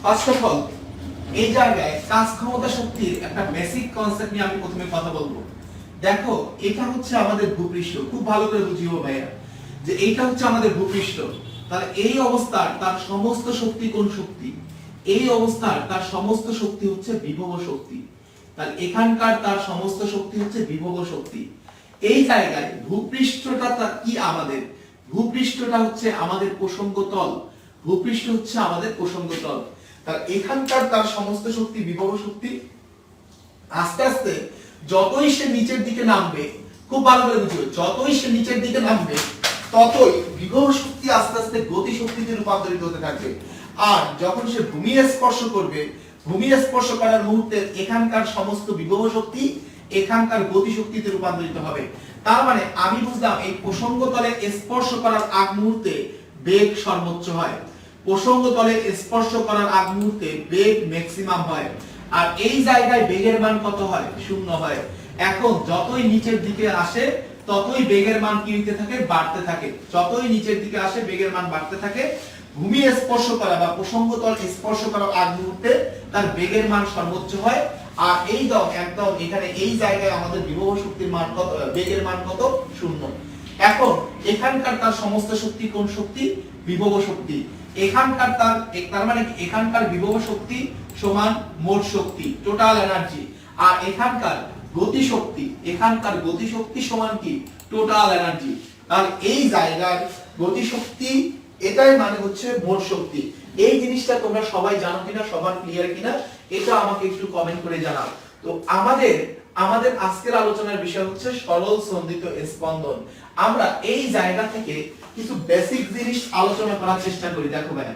First of all এই জায়গায় কাজ ক্ষমতা শক্তির একটা বেসিক কনসেপ্ট নিয়ে আমি প্রথমে কথা বলবো। দেখো এটা হচ্ছে আমাদের ভূপৃষ্ঠ, খুব ভালো করে বুঝিও ভাইয়া যে এইটা হচ্ছে আমাদের ভূপৃষ্ঠ। তাহলে এই অবস্থার তার সমস্ত শক্তি কোন শক্তি? এই অবস্থার তার সমস্ত শক্তি হচ্ছে বিভব শক্তি। তাহলে এখানকার তার সমস্ত শক্তি হচ্ছে বিভব শক্তি। এই জায়গায় ভূপৃষ্ঠটা কি আমাদের? ভূপৃষ্ঠটা হচ্ছে আমাদের প্রসঙ্গ তল। ভূপৃষ্ঠ হচ্ছে আমাদের প্রসঙ্গ তল। তার এখানকার তার সমস্ত শক্তি বিভব শক্তি। আস্তে আস্তে যতই সে নিচের দিকে নামবে, খুব ভালো করে বুঝবে, যতই সে নিচের দিকে নামবে ততই বিভব শক্তি আস্তে আস্তে গতি শক্তিতে রূপান্তরিত হতে থাকবে। আর যখন সে ভূমি স্পর্শ করবে, ভূমি স্পর্শ করার মুহূর্তে এখানকার সমস্ত বিভব শক্তি এখানকার গতি শক্তিতে রূপান্তরিত হবে। তার মানে আমি বুঝলাম এই প্রসঙ্গ তলে স্পর্শ করার আগ মুহূর্তে বেগ সর্বোচ্চ হয়, প্রসঙ্গ তলে স্পর্শ করার আগ মুহূর্তে বেগ ম্যাক্সিমাম হয়। আর এই জায়গায় বেগের মান কত হয়? শূন্য হয়। এখন যতই নিচের দিকে আসে ততই বেগের মান কি হতে থাকে? বাড়তে থাকে। যতই নিচের দিকে আসে বেগের মান বাড়তে থাকে। ভূমি স্পর্শ করা বা প্রসঙ্গ তল স্পর্শ করার আগ মুহূর্তে তার বেগের মান সর্বোচ্চ হয়। আর এই একদম এখানে এই জায়গায় আমাদের বিভব শক্তির মান কত? বেগের মান কত? শূন্য। এখন এখানকার তার সমস্ত শক্তি কোন শক্তি? বিভব শক্তি। এখানকার তার মানে এখানকার বিভব শক্তি সমান মোট শক্তি, টোটাল এনার্জি। আর এখানকার গতি শক্তি, এখানকার গতি শক্তি সমান কি? Total energy. তাহলে এই জায়গার গতি শক্তি এটাই মানে হচ্ছে মোট শক্তি। এই জিনিসটা তোমরা সবাই জানো কিনা, সবার ক্লিয়ার কিনা, এটা আমাকে একটু কমেন্ট করে জানাও। তো আমাদের আজকের আলোচনার বিষয় হচ্ছে সরল সন্ধিত স্পন্দন। আমরা এই জায়গা থেকে কিছু বেসিক জিনিস আলোচনা করার চেষ্টা করি। দেখো ভাই,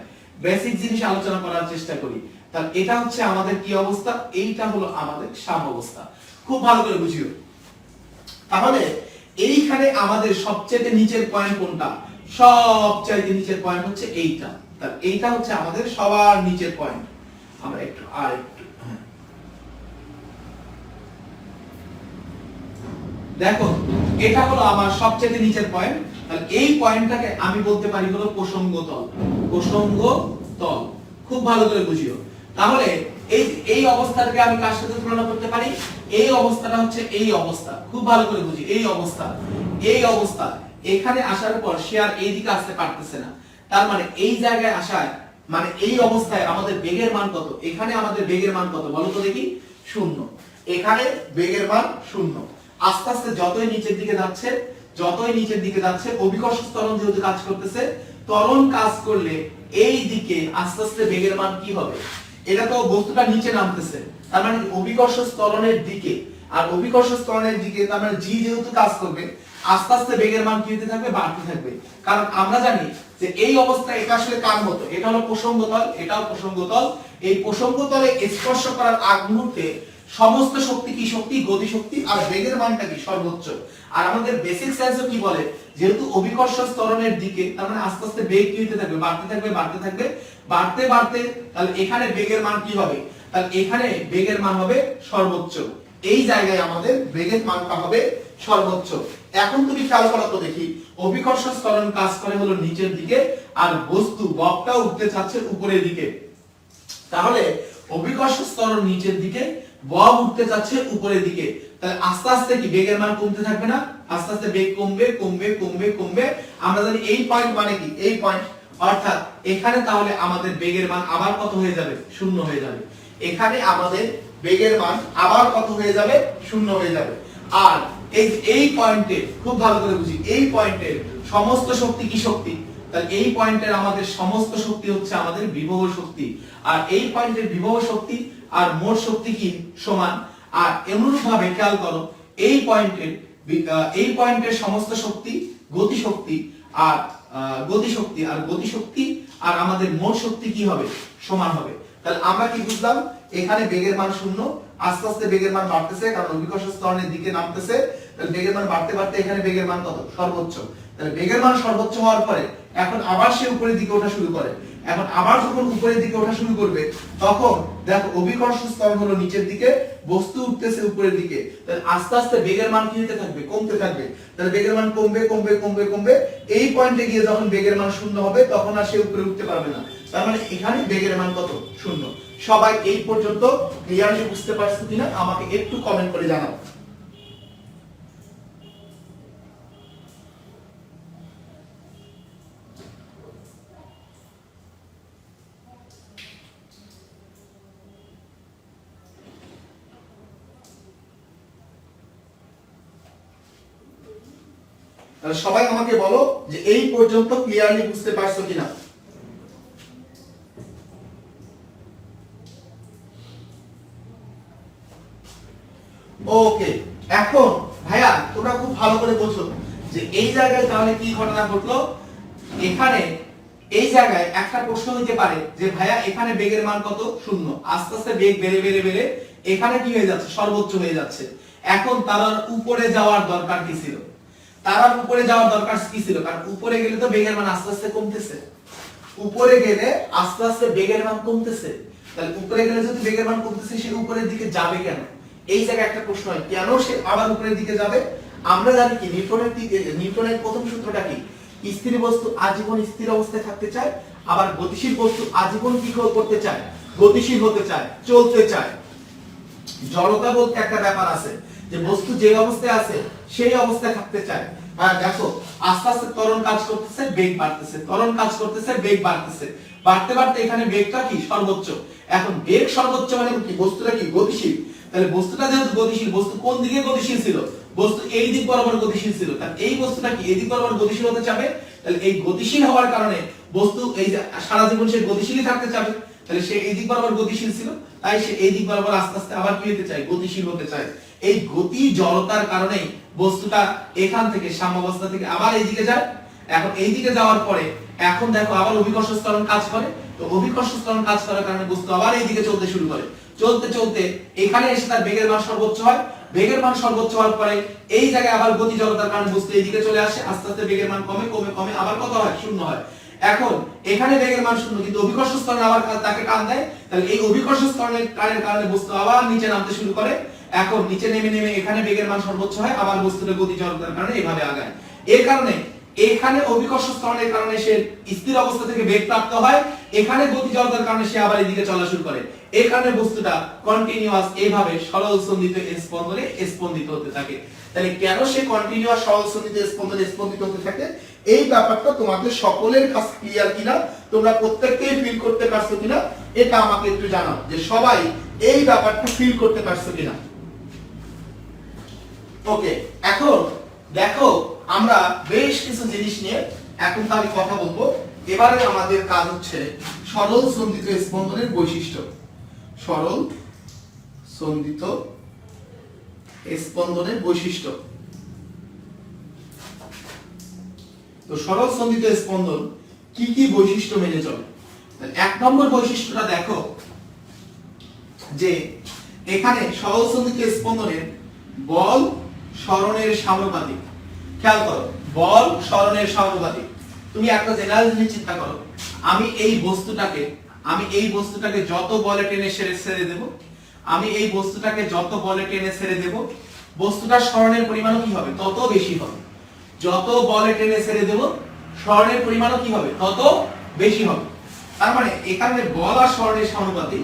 বেসিক জিনিস আলোচনা করার চেষ্টা করি। তাহলে এটা হচ্ছে আমাদের কি অবস্থা? এইটা হলো আমাদের সাম অবস্থা। খুব ভালো করে বুঝিও। তাহলে এইখানে আমাদের সবচেয়ে নিচের পয়েন্ট কোনটা? সবচেয়ে নিচের পয়েন্ট হচ্ছে এইটা। তাহলে এইটা হচ্ছে আমাদের সবার নিচের পয়েন্ট। আমরা একটু দেখো, এটা হলো আমার সবচেয়ে নিচের পয়েন্ট। তাহলে এই পয়েন্টটাকে আমি বলতে পারি হলো প্রসঙ্গ তল। প্রসঙ্গ তল, খুব ভালো করে বুঝিও। তাহলে এই অবস্থাটাকে আমি কার সাথে তুলনা করতে পারি? এই অবস্থাটা হচ্ছে এই অবস্থা। খুব ভালো করে বুঝি, এই অবস্থা এখানে আসার পর সে আর এই দিকে আসতে পারতেছে না। তার মানে এই জায়গায় আসায় মানে এই অবস্থায় আমাদের বেগের মান কত? এখানে আমাদের বেগের মান কত বলো তো দেখি? শূন্য। এখানে বেগের মান শূন্য। আস্তে আস্তে যতই নিচের দিকে যাচ্ছে অভিকর্ষ ত্বরণ যেহেতু কাজ করতেছে, ত্বরণ কাজ করলে এই দিকে আস্তে আস্তে বেগের মান কি হবে? এটা তো বস্তুটা নিচে নামতেছে, তার মানে অভিকর্ষ ত্বরণের দিকে। আর অভিকর্ষ ত্বরণের দিকে তার মানে জি যেহেতু কাজ করবে, আস্তে আস্তে বেগের মান কি হতে থাকবে? বাড়তে থাকবে। কারণ আমরা জানি যে এই অবস্থায় এটা আসলে কার মতো? এটা হলো প্রসঙ্গ তল, এটাও প্রসঙ্গ তল। এই প্রসঙ্গ তলে স্পর্শ করার আগ মুহূর্তে সমস্ত শক্তি কি শক্তি? গতি শক্তি। আর বেগের মানটা কি? সর্বোচ্চ। আর আমাদের বেসিক সায়েন্সও কি বলে? যেহেতু অভিকর্ষ ত্বরণের দিকে, তার মানে আস্তে আস্তে বেগ কি হতে থাকবে? বাড়তে থাকবে, বাড়তে তাহলে এখানে বেগের মান কি হবে? তাহলে এখানে বেগের মান হবে সর্বোচ্চ। এই জায়গায় আমাদের বেগের মানটা হবে সর্বোচ্চ। এখন তুমি খেয়াল করো তো দেখি, অভিকর্ষ ত্বরণ কাজ করে হলো নিচের দিকে, আর বস্তু বকটা উঠতে চাচ্ছে উপরের দিকে। তাহলে অভিকর্ষ ত্বরণ নিচের দিকে, বক উঠতে যাচ্ছে উপরের দিকে। তাহলে আস্তে আস্তে কি বেগের মান কমতে থাকবে না? আস্তে আস্তে বেগ কমবে। আমরা জানি এই পয়েন্ট মানে কি? এই পয়েন্ট। অর্থাৎ এখানে তাহলে আমাদের বেগের মান আবার কত হয়ে যাবে? শূন্য হয়ে যাবে। এখানে আমাদের বেগের মান আবার কত হয়ে যাবে? শূন্য হয়ে যাবে। আর এই পয়েন্টে খুব ভালো করে বুঝি, এই পয়েন্টের সমস্ত শক্তি কি শক্তি? তাহলে এই পয়েন্টের আমাদের সমস্ত শক্তি হচ্ছে আমাদের বিভব শক্তি। আর এই পয়েন্টের বিভব শক্তি আর মোট শক্তি কি? সমান। আর অনুরূপ ভাবে খেয়াল করো, এই পয়েন্টের সমস্ত শক্তি গতি শক্তি, আর গতি শক্তি আর আমাদের মোট শক্তি কি হবে? সমান হবে। তাহলে আমরা কি বুঝলাম? এখানে বেগের মান শূন্য, আস্তে আস্তে বেগের মান বাড়তেছে, কারণ অভিকর্ষ ত্বরণের দিকে নামতেছে। তাহলে বেগের মান বাড়তে এখানে বেগের মান কত? সর্বোচ্চ। তাহলে বেগের মান সর্বোচ্চ হওয়ার পরে এখন আবার সে উপরের দিকে ওঠা শুরু করে। এখন আবার যখন উপরের দিকে ওঠা শুরু করবে, তখন দেখো অভিকর্ষ ত্বরণ হলো নিচের দিকে, বস্তু উঠতেছে উপরের দিকে। তাহলে আস্তে আস্তে বেগের মান কি হতে থাকবে? কমতে থাকবে। তাহলে বেগের মান কমবে। এই পয়েন্টে গিয়ে যখন বেগের মান শূন্য হবে, তখন আর সে উপরে উঠতে পারবে না। তার মানে এখানে বেগের মান কত? 0। সবাই এই পর্যন্ত ক্লিয়ারলি বুঝতে পারছো কিনা আমাকে একটু কমেন্ট করে জানাও। তাহলে সবাই আমাকে বলো যে এই পর্যন্ত ক্লিয়ারলি বুঝতে পারছো কিনা। ওকে, এখন ভাইয়া তোমরা খুব ভালো করে বোঝো যে এই জায়গায় তাহলে কি ঘটনা ঘটলো। এখানে এই জায়গায় একটা প্রশ্ন হতে পারে যে ভাইয়া এখানে বেগের মান কত? 0। আস্তে আস্তে বেগ বেড়ে বেড়ে বেড়ে এখানে কি হয়ে যাচ্ছে? সর্বোচ্চ হয়ে যাচ্ছে। এখন তারার উপরে যাওয়ার দরকার কি ছিল? তারার উপরে যাওয়ার দরকার কি ছিল? কারণ উপরে গেলে তো বেগের মান আস্তে আস্তে কমতেছে। উপরে গেলে আস্তে আস্তে বেগের মান কমতেছে। তাহলে উপরে গেলে যদি বেগের মান কমতেছে সে উপরের দিকে যাবে কেন? এই জায়গায় একটা প্রশ্ন হয়, কেন সে আবার উপরের দিকে যাবে? আমরা জানি কি নিউটনের প্রথম সূত্রটা কি? স্থির বস্তু আজীবন স্থির অবস্থায় থাকতে চায়, আবার গতিশীল বস্তু আজীবন কি করতে চায়? গতিশীল হতে চায়, চলতে চায়। জড়তা বলতে একটা ব্যাপার আছে যে বস্তু যে অবস্থায় আছে সেই অবস্থায় থাকতে চায়। আর দেখো আস্তে আস্তে ত্বরণ কাজ করতেছে, বেগ বাড়তেছে, ত্বরণ কাজ করতেছে, বেগ বাড়তেছে, বাড়তে বাড়তে এখানে বেগটা কি? সর্বোচ্চ। এখন বেগ সর্বোচ্চ মানে কি? বস্তুটা কি? গতিশীল। তাহলে বস্তুটা যেহেতু গতিশীল, বস্তু কোন দিকে গতিশীল ছিল? বস্তু এই দিক বরাবর গতিশীল ছিল। তাহলে এই বস্তুটা কি এই দিক বরাবর গতিশীল হতে চাবে। তাহলে এই গতিশীল হওয়ার কারণে বস্তু এই সারা জীবন সে গতিশীলই থাকতে চাবে। তাহলে সে এই দিক বরাবর গতিশীল ছিল, তাই সে এই দিক বরাবর আস্তে আস্তে আবার কি হতে চায়? গতিশীল হতে চায়। এই গতি জড়তার কারণেই বস্তুটা এখান থেকে সাম্যাবস্থা থেকে আবার এই দিকে যায়। এখন এই দিকে যাওয়ার পরে এখন দেখো আবার অভিকর্ষ ত্বরণ কাজ করে। তো অভিকর্ষ ত্বরণ কাজ করার কারণে বস্তু আবার এই দিকে চলতে শুরু করে। চলতে চলতে এখানে এসে তার বেগের মান সর্বোচ্চ হয়। বেগের মান সর্বোচ্চ হওয়ার পরে এই জায়গায় আবার গতি জড়তার কারণে বস্তু এই দিকে চলে আসে। আস্তে আস্তে বেগের মান কমে কমে কমে আবার কত হয়? 0 হয়। এখন এখানে বেগের মান 0 কিন্তু অভিকর্ষ ত্বরণ আবার তাকে টান দেয়। তাহলে এই অভিকর্ষ ত্বরণের টানের কারণে বস্তু আবার নিচে নামতে শুরু করে। এখন নিচে নেমে নেমে এখানে বেগের মান সর্বোচ্চ হয়, আবার বস্তুর গতি জড়তার কারণে এভাবে আগায়। এর কারণে এখানে অভিকর্ষ ত্বরণের কারণে সে স্থির অবস্থা থেকে বেগ প্রাপ্ত হয়, এখানে গতি জড়তার কারণে সে আবার এদিকে চলা শুরু করে। এই কারণে বস্তুটা কন্টিনিউয়াস এইভাবে সরল সন্ধিত স্পন্দনে স্পন্দিত হতে থাকে। তাহলে কেন সে কন্টিনিউয়াস সরল সন্ধিত স্পন্দনে স্পন্দিত হতে থাকে? এই ব্যাপারটা তোমাদের সকলের কাছে ক্লিয়ার কিনা, তোমরা প্রত্যেককেই ফিল করতে পারছো কিনা এটা আমাকে একটু জানাও যে সবাই এই ব্যাপারটা ফিল করতে পারছো কিনা। ওকে, এখন দেখো আমরা বেশ কিছু জিনিস নিয়ে এখন তাহলে কথা বলবো। এবারে আমাদের কাজ হচ্ছে সরল সন্ধিত স্পন্দনের বৈশিষ্ট্য। সরল সন্ধিত স্পন্দনের বৈশিষ্ট্য। তো সরল সন্ধিত স্পন্দন কি কি বৈশিষ্ট্য মেনে চলে? এক নম্বর বৈশিষ্ট্যটা দেখো যে এখানে সরল সন্ধিত স্পন্দনের বল সরণের সমানুপাতিক। খেয়াল করো, বল সরণের সমানুপাতিক। তুমি একটা জেনারেল জিনিস চিন্তা করো, আমি এই বস্তুটাকে যত বলে টেনে ছেড়ে দেব, আমি এই বস্তুটাকে যত বলে টেনে ছেড়ে দেব, বস্তুটার সরণের পরিমাণও কি হবে? তত বেশি হবে। যত বলে টেনে ছেড়ে দেব সরণের পরিমাণও কি হবে? তত বেশি হবে। তার মানে এখানে বল আর সরণের সমানুপাতিক,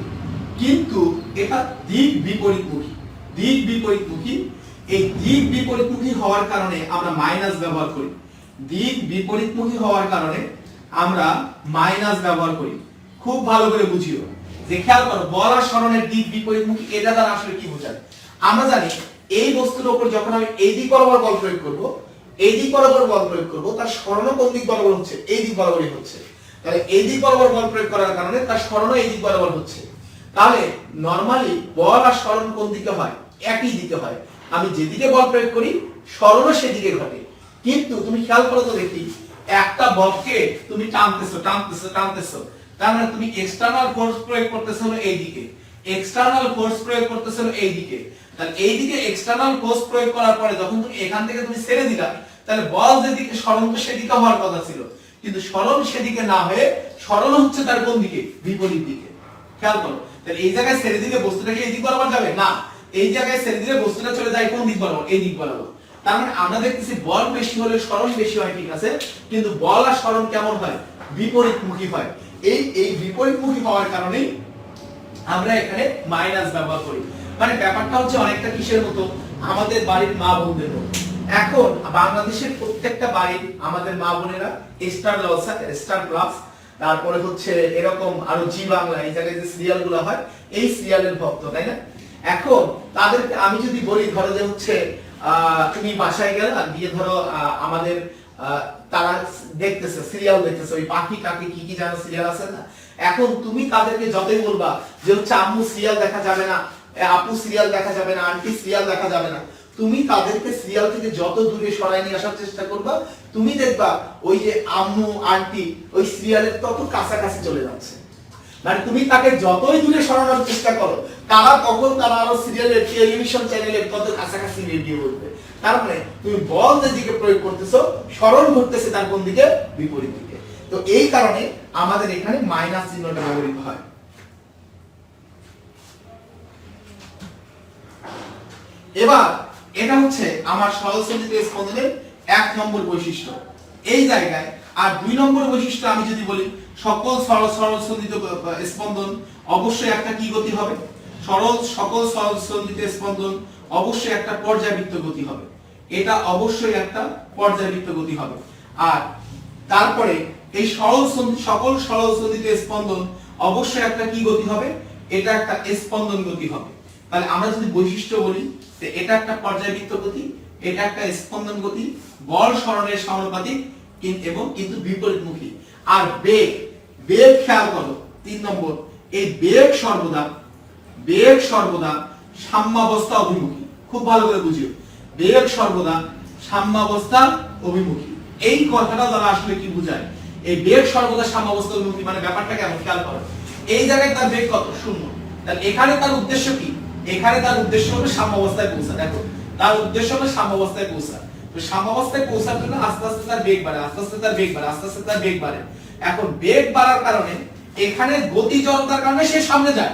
কিন্তু এটা দিক বিপরীতমুখী। দিক বিপরীতমুখী, এই দিক বিপরীতমুখী হওয়ার কারণে আমরা মাইনাস ব্যবহার করি। দিক বিপরীতমুখী হওয়ার কারণে আমরা মাইনাস ব্যবহার করি। খুব ভালো করে বুঝিও যে খেয়াল করো বল আর সরণের দিক বিপরীতমুখী, এটা দ্বারা আসলে কি বোঝায়? আমরা জানি এই বস্তুর উপর যখন আমি এই দিক বরাবর বল প্রয়োগ করব, এই দিক বরাবর বল প্রয়োগ করব, তার সরণ কোন দিক বরাবর হচ্ছে? এই দিক বরাবরই হচ্ছে। তাহলে এই দিক বরাবর বল প্রয়োগ করার কারণে তার সরণও এই দিক বরাবর হচ্ছে। তাহলে নরমালি বল আর সরণ কোন দিকে হয়? একই দিকে হয়। আমি যেদিকে বল প্রয়োগ করি সরণও সেদিকে ঘটে। কিন্তু তুমি খেয়াল করো তো দেখি, একটা বলকে তুমি টানতেছো টানতেছো টানতেছো, তার মানে তুমি এক্সটার্নাল ফোর্স প্রয়োগ করতেছো এই দিকে, এক্সটার্নাল ফোর্স প্রয়োগ করতেছো এই দিকে। তাহলে এই দিকে এক্সটার্নাল ফোর্স প্রয়োগ করার পরে যখন তুমি এখান থেকে তুমি ছেড়ে দিলা, তাহলে বল যেদিকে সরণ তো সেদিকে হওয়ার কথা ছিল, কিন্তু সরণ সেদিকে না হয়ে সরণ হচ্ছে তার কোন দিকে? বিপরীত দিকে। খেয়াল করো, তাহলে এই জায়গায় ছেড়ে দিলে বস্তুটা কি এই দিক বরাবর যাবে? না, এই জায়গায় ছেড়ে দিলে বস্তুটা চলে যায় কোন দিক বরাবর? এই দিক বরাবর। তার মানে আমরা দেখতেছি বল বেশি হলে সরণ বেশি হয়, ঠিক আছে, কিন্তু বল আর সরণ কেমন হয়? বিপরীতমুখী হয়। এই বিপরীতমুখী হওয়ার কারণে আমরা এখানে মাইনাস ব্যবহার করি। মানে ব্যাপারটা হচ্ছে অনেকটা কিসের মতো, আমাদের বাড়ির মা বোনদের মতো। এখন বাংলাদেশের প্রত্যেকটা বাড়ির আমাদের মা বোনেরা স্টার জলসা, স্টার প্লাস, তারপরে হচ্ছে এরকম আরো জি বাংলা, এই জায়গায় যে সিরিয়াল গুলো হয় এই সিরিয়ালের ভক্ত, তাই না? এখন তাদেরকে আমি যদি বলি ধরো যে হচ্ছে তুমি বাসায় গেলে গিয়ে ধরো আমাদের তারা দেখতেছে সিরিয়াল, দেখতেছে ওই পাখি কাকে কি কি জানো সিরিয়াল আছে না। এখন তুমি তাদেরকে যতই বলবা যে হচ্ছে আম্মু সিরিয়াল দেখা যাবে না, আপু সিরিয়াল দেখা যাবে না, আন্টি সিরিয়াল দেখা যাবে না, তুমি তাদেরকে সিরিয়াল থেকে যত দূরে সরাই নিয়ে আসার চেষ্টা করবা, তুমি দেখবা ওই যে আম্মু আন্টি ওই সিরিয়ালের তত কাছাকাছি চলে যাচ্ছে। মানে তুমি তাকে যতই দূরে সরানোর চেষ্টা করো, তারা আরো সিরিয়ালের টেলিভিশন চ্যানেলের তত কাছাকাছি রেডিও করবে। তার মানে তুমি বল যেদিকে প্রয়োগ করতেছো সরল ঘটতেছে তার কোন দিকে, বিপরীত দিকে। তো এই কারণে আমাদের এখানে মাইনাস চিহ্নটা ব্যবহৃত হয়। এবার এটা হচ্ছে আমার সরলসন্ধিত স্পন্দনের 1 নম্বর বৈশিষ্ট্য এই জায়গায়। আর 2 নম্বর বৈশিষ্ট্য আমি যদি বলি, সকল সরলসন্ধিত স্পন্দন অবশ্যই একটা কি গতি হবে, সকল সরলসন্ধিত স্পন্দন অবশ্যই একটা পর্যায়বৃত্ত গতি হবে। এটা অবশ্যই একটা পর্যায়বৃত্ত গতি হবে। আর তারপরে এই সকল সরলসন্ধিত স্পন্দন অবশ্যই একটা কি গতি হবে, এটা একটা স্পন্দন গতি হবে। তাহলে আমরা যদি বৈশিষ্ট্য বলি, এটা একটা পর্যায়বৃত্ত গতি, এটা একটা স্পন্দন গতি, বল সরণের সমানুপাতিক এবং কিন্তু বিপরীতমুখী। আর বেগ খেয়াল করো 3 নম্বর, এই বেগ সর্বদা সাম্যাবস্থা অভিমুখী। খুব ভালো করে বুঝিও, বেগ সর্বদা সাম্যাবস্থা অভিমুখী। এই কথাটা দ্বারা আসলে কি বোঝায়, এই বেগ সর্বদা সাম্যাবস্থা অভিমুখী মানে ব্যাপারটা কেমন খেয়াল করো। এই জায়গায় তার বেগ কত, 0। তাহলে এখানে তার উদ্দেশ্য কি, এখানে তার উদ্দেশ্য হলো সাম্যাবস্থায় পৌঁছা। দেখো তার উদ্দেশ্য হলো সাম্যাবস্থায় পৌঁছা। তো সাম্যাবস্থায় পৌঁছার জন্য আস্তে আস্তে তার বেগ বাড়ে, আস্তে আস্তে তার বেগ বাড়ে, আস্তে আস্তে তার বেগ বাড়ে। এখন বেগ বাড়ার কারণে এখানে গতি জড়তার কারণে সে সামনে যায়।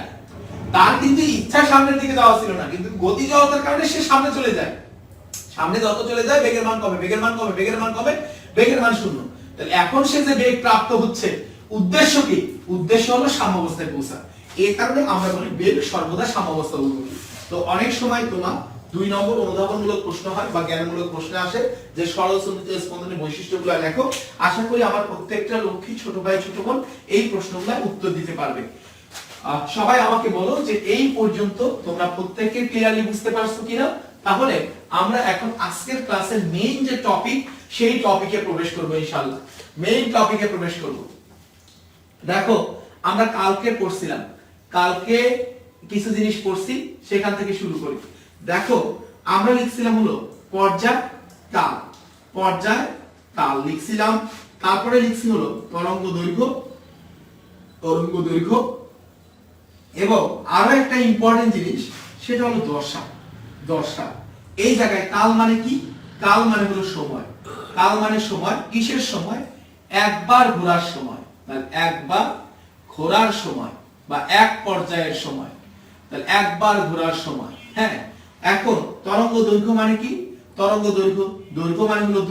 তার কিন্তু ইচ্ছা সামনের দিকে যাওয়া ছিল না, কিন্তু গতি জড়তার কারণে সে সামনে চলে যায়। সামনে যত চলে যায় বেগের মান কমে, বেগের মান কমে, বেগের মান কমে, বেগের মান 0। তাহলে এখন সে যে বেগ প্রাপ্ত হচ্ছে, উদ্দেশ্য কি, উদ্দেশ্য হলো সাম্যাবস্থায় পৌঁছা। এই কারণে আমরা বলি বেগ সর্বদা সাম্যাবস্থা অভিমুখী। তো অনেক সময় তোমার 2 নম্বর অনুধাবনমূলক প্রশ্ন হয় বা জ্ঞানমূলক প্রশ্ন আসে যে সরলসন্ধিত স্পন্দনের বৈশিষ্ট্যগুলো লেখো। আশা করি আমার প্রত্যেকটা লক্ষ্মী ছোট ভাই ছোট বোন এই প্রশ্নগুলো উত্তর দিতে পারবে। সবাই আমাকে বলো যে এই পর্যন্ত তোমরা প্রত্যেককে ক্লিয়ারলি বুঝতে পারছো কিনা। তাহলে আমরা এখন আজকের ক্লাসের মেইন যে টপিক, সেই টপিকে প্রবেশ করব ইনশাআল্লাহ। মেইন টপিকে প্রবেশ করব। দেখো আমরা কালকে পড়ছিলাম, কালকে কিছু জিনিস পড়ছি, সেখান থেকে শুরু করি। দেখো আমরা লিখছিলাম হলো পর্যায় তাল লিখছিলাম, তারপরে লিখছি হলো তরঙ্গ দৈর্ঘ্য, এবং আরো একটা ইম্পর্টেন্ট জিনিস সেটা হলো দশা। এই জায়গায় কাল মানে কি, কাল মানে হলো সময়। কাল মানে সময়, কিসের সময়, একবার ঘোরার সময়। তাহলে একবার ঘোরার সময় বা এক পর্যায়ের সময়, তাহলে একবার ঘোরার সময়। হ্যাঁ, এখন তরঙ্গ দৈর্ঘ্য মানে কি, তরঙ্গ দৈর্ঘ্য মানে হলো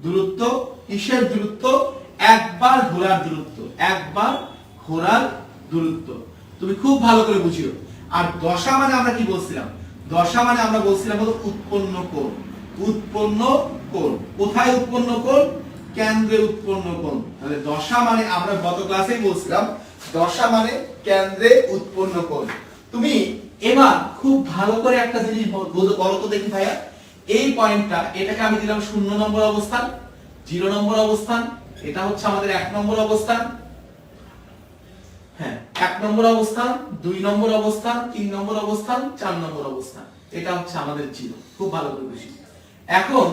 দূরত্ব, কিসের দূরত্ব, একবার ঘোরার দূরত্ব। তুমি খুব ভালো করে বুঝিও। আর দশা মানে আমরা কি বলছিলাম, দশা মানে আমরা বলছিলাম হলো উৎপন্ন কোণ। কোথায় উৎপন্ন কোণ, কেন্দ্রে উৎপন্ন কোণ। তাহলে দশা মানে আমরা গত ক্লাসেই বলছিলাম, দশা মানে কেন্দ্রে উৎপন্ন কোণ। তুমি এবার খুব ভালো করে একটা জিনিস বলো তো দেখি ভাইয়া, এই পয়েন্টটা, এটাকে আমি দিলাম 0 নম্বর অবস্থান, 0 নম্বর অবস্থান, এটা হচ্ছে আমাদের 1 নম্বর অবস্থান। হ্যাঁ, 1 নম্বর অবস্থান, 2 নম্বর অবস্থান, 3 নম্বর অবস্থান, 4 নম্বর অবস্থান। এটা হচ্ছে আমাদের 0। খুব ভালো করে বুঝি। এখন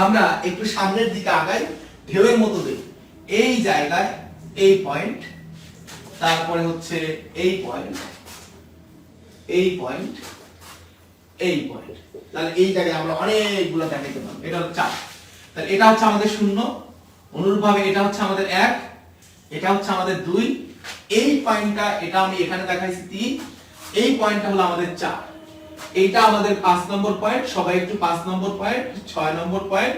আমরা একটু সামনের দিকে আগাই, ঢেউয়ের মতো দেই। এই জায়গায় এই পয়েন্ট, তারপরে হচ্ছে এই পয়েন্ট, তাহলে এই জায়গায় আমরা অনেকগুলো দেখাইতে পারবো। এটা হচ্ছে 4। তাহলে এটা হচ্ছে আমাদের 0, অনুরূপভাবে এটা হচ্ছে আমাদের 1, এটা হচ্ছে আমাদের 2, এই পয়েন্টটা এটা আমি এখানে দেখাইছি 3, এই পয়েন্টটা হলো আমাদের 4, এইটা আমাদের 5 নম্বর পয়েন্ট। সবাই একটু 5 নম্বর পয়েন্ট, 6 নম্বর পয়েন্ট,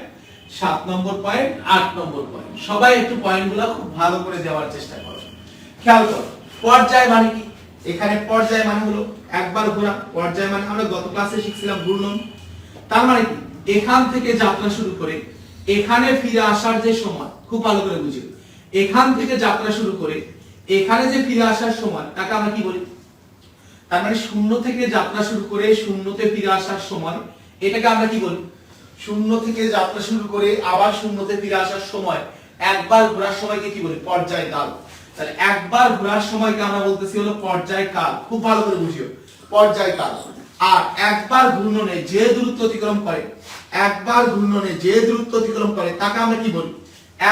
7 নম্বর পয়েন্ট, 8 নম্বর পয়েন্ট। সবাই একটু পয়েন্টগুলো খুব ভালো করে দেওয়ার চেষ্টা করো। খেয়াল করো পর্যায় মানে কি? এখানে পর্যায় মানে হলো একবার ঘোরা। পর্যায় মানে আমরা গত ক্লাসে শিখছিলাম ঘূর্ণন। তার মানে কি এখান থেকে যাত্রা শুরু করে এখানে ফিরে আসার যে সময়, খুব ভালো করে বুঝিও, এখান থেকে যাত্রা শুরু করে এখানে যে ফিরে আসার সময় তাকে আমরা কি বলি? তার মানে শূন্য থেকে যাত্রা শুরু করে শূন্যতে ফিরে আসার সময় এটাকে আমরা কি বলি? শূন্য থেকে যাত্রা শুরু করে আবার শূন্যতে ফিরে আসার সময় একবার ঘোরার সময়কে কি বলি? পর্যায় কাল। তাহলে একবার ঘোরার সময়কে আমরা বলতেছি হলো পর্যায় কাল। খুব ভালো করে বুঝিও, পর্যায় কাল। আর একবার ঘূর্ণনে যে দূরত্ব অতিক্রম করে, একবার ঘূর্ণনে যে দূরত্ব অতিক্রম করে তাকে আমরা কি বলি?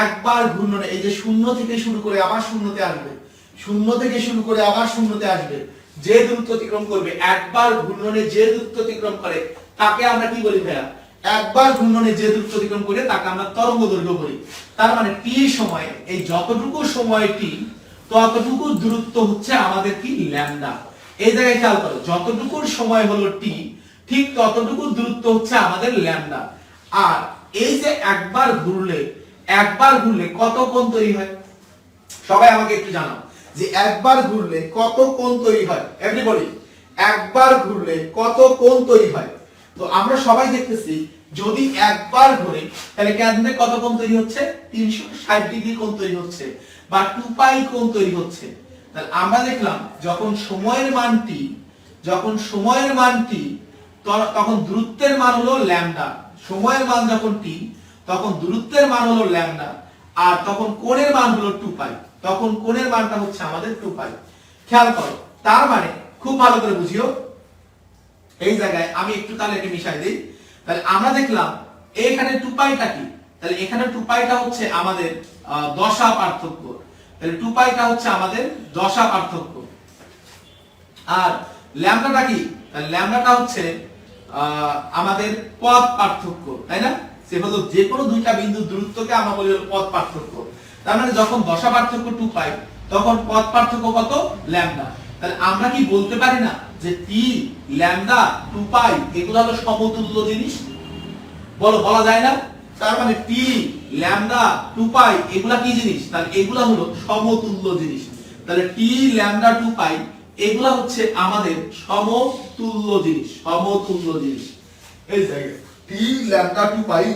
একবার ঘূর্ণনে এই যে শূন্য থেকে শুরু করে আবার শূন্যতে আসবে, শূন্য থেকে শুরু করে আবার শূন্যতে আসবে, যে দূরত্ব অতিক্রম করবে, একবার ঘূর্ণনে যে দূরত্ব অতিক্রম করে তাকে আমরা কি বলি ভাইয়া? একবার ঘূর্ণনে যে দূরত্ব অতিক্রম করে তাকে আমরা তরঙ্গ দৈর্ঘ্য বলি। তার মানে টি সময়ে এই যতটুকু সময় টি ততটুকু দূরত্ব হচ্ছে আমাদের কি? ল্যামডা। এই জায়গায় খেয়াল করো, যতটুকু সময় হলো টি ঠিক ততটুকু দূরত্ব হচ্ছে আমাদের ল্যামডা। আর এই যে একবার ঘুরলে কত কোণ তৈরি হয়? সবাই আমাকে একটু জানাও যে একবার ঘুরলে কত কোণ তৈরি হয়? এভরিবডি, একবার ঘুরলে কত কোণ তৈরি হয়? তো আমরা সবাই দেখতেছি যদি একবার ঘুরে তাহলে কেন্দ্রে কত কোণ তৈরি হচ্ছে? 360 ডিগ্রি কোণ তৈরি হচ্ছে বা 2 পাই কোণ তৈরি হচ্ছে। তাহলে আমরা দেখলাম যখন সময়ের মান টি তখন দূরত্বের মান হলো ল্যামডা। সময়ের মান যখন টি তখন দূরত্বের মান হলো ল্যামডা, আর তখন কোণের মান হলো 2 পাই। তখন কোণের মানটা হচ্ছে আমাদের 2 পাই। খেয়াল করো, তার মানে খুব ভালো করে বুঝিও, এই জায়গায় আমি একটু তাহলে একে মিশাই দেই। তাহলে আমরা দেখলাম এখানে 2 পাইটা কি? তাহলে এখানে 2 পাইটা হচ্ছে আমাদের দশা পার্থক্য। তাহলে 2 পাইটা হচ্ছে আমাদের দশা পার্থক্য। আর ল্যামডাটা কি? তাহলে ল্যামডাটা হচ্ছে আমাদের পথ পার্থক্য, তাই না? সে হলো যে কোনো দুইটা বিন্দুর দূরত্বকে আমরা বলি হলো পথ পার্থক্য। তার মানে যখন দশা পার্থক্য 2 পাই তখন পথ পার্থক্য কত? ল্যামডা। তাহলে আমরা কি বলতে পারি না যে টি, ল্যামডা, 2 পাই এগুলো হলো সমতুল্য জিনিস? বলো, বলা যায় না? তার মানে টি, ল্যামডা, 2 পাই এগুলা কি জিনিস? তাহলে এগুলা হলো সমতুল্য জিনিস। তাহলে টি, ল্যামডা, 2 পাই এগুলা হচ্ছে আমাদের সমতুল্য জিনিস, সমতুল্য জিনিস। এই জায়গায় টি, ল্যামডা, 2 পাই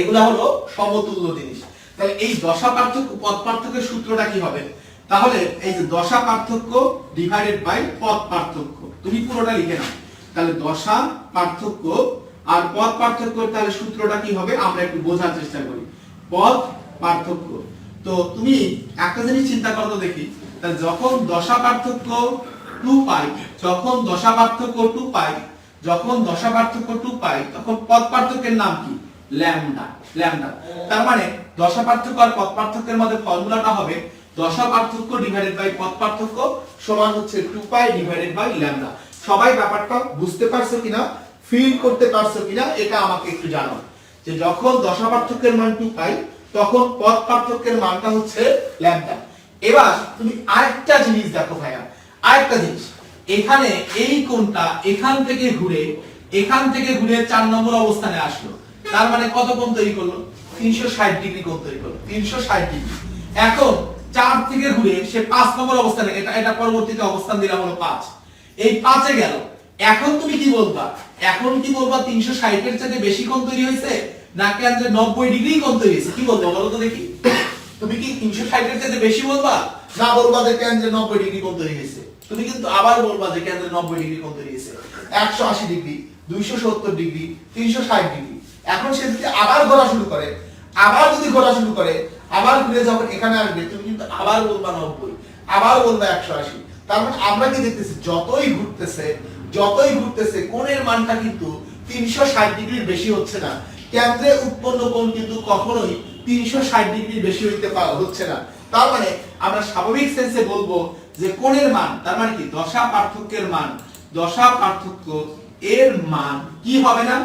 এগুলা হলো সমতুল্য জিনিস। তাহলে এই দশা পার্থক্য পথ পার্থক্যের সূত্রটা কি হবে? তাহলে এই যে দশা পার্থক্য ডিভাইডেড বাই পথ পার্থক্য, তুমি পুরোটা লিখে নাও। তাহলে দশা পার্থক্য আর পথ পার্থক্য, তাহলে সূত্রটা কি হবে আমরা একটু বোঝার চেষ্টা করি। পথ পার্থক্য, তো তুমি একটা জিনিস চিন্তা করো তো দেখি, তাহলে যখন দশা পার্থক্য 2 পাই, যখন দশা পার্থক্য 2 পাই, যখন দশা পার্থক্য 2 পাই তখন পথ পার্থক্যের নাম কি? ল্যামডা। ল্যামডা, তার মানে দশা পার্থক্য আর পথ পার্থক্যের মধ্যে ফর্মুলাটা হবে দশা পার্থক্য ডিভাইডেড বাই পথ পার্থক্য সমান হচ্ছে 2 পাই ডিভাইডেড বাই ল্যামডা। সবাই ব্যাপারটা বুঝতে পারছো কিনা, ফিল করতে পারছো কিনা এটা আমাকে একটু জানাও, যে যখন দশা পার্থক্যের মান 2 পাই তখন পথ পার্থক্যের মানটা হচ্ছে ল্যামডা। এবার তুমি আরেকটা জিনিস দেখো ভাইয়া, আরেকটা জিনিস, এখানে এই কোণটা এখান থেকে ঘুরে 4 নম্বর অবস্থানে আসলো, তার মানে কত কোণ তৈরি করলো? 360 ডিগ্রি কোণ তৈরি করলো, 360 ডিগ্রি। এখন 4 থেকে ঘুরে সে 5 নম্বর অবস্থানে, এটা পরবর্তীতে অবস্থান দিলাম হলো 5, এই 5 এ গেল। এখন তুমি কি বলবা? এখন কি বলবা 360 এর চেয়ে বেশি কোণ তৈরি হয়েছে নাকি 90 ডিগ্রি কোণ তৈরি হয়েছে? কি বলবো বলো তো দেখি? তুমি কি 360 এর চেয়ে বেশি বলবা, না বলবা যে কেন্দ্রে 90 ডিগ্রি কোণ তৈরি হয়েছে? তুমি কিন্তু আবার বলবা যে কেন্দ্রে 90 ডিগ্রি কোণ তৈরি হয়েছে, 180 ডিগ্রি, 270 ডিগ্রি, 360 ডিগ্রি। এখন সে যদি আবার ঘোরা শুরু করে, আবার ঘুরে যখন এখানে আসবে তুমি কিন্তু আবার বলবা 90, আবার বলবা 180। তার মানে আমরা কি দেখতেছি, যতই ঘুরতেছে কোণের মানটা কিন্তু 360 ডিগ্রির বেশি হচ্ছে না। কেন্দ্রে উৎপন্ন কোণ কিন্তু কখনোই 360 ডিগ্রির বেশি হচ্ছে না। তার মানে আমরা স্বাভাবিক সেন্সে বলবো যে কোণের মান, তার মানে কি দশা পার্থক্য এর মান কি হবে না?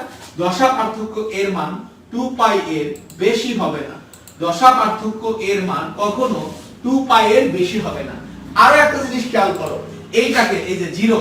দশা পার্থক্য এর মান 2 পাই এর বেশি হবে না। দশা পার্থক্য এর মান কখনো 2 পাই এর বেশি হবে না। আরো একটা জিনিস খেয়াল করো, এইটাকে এই যে 0,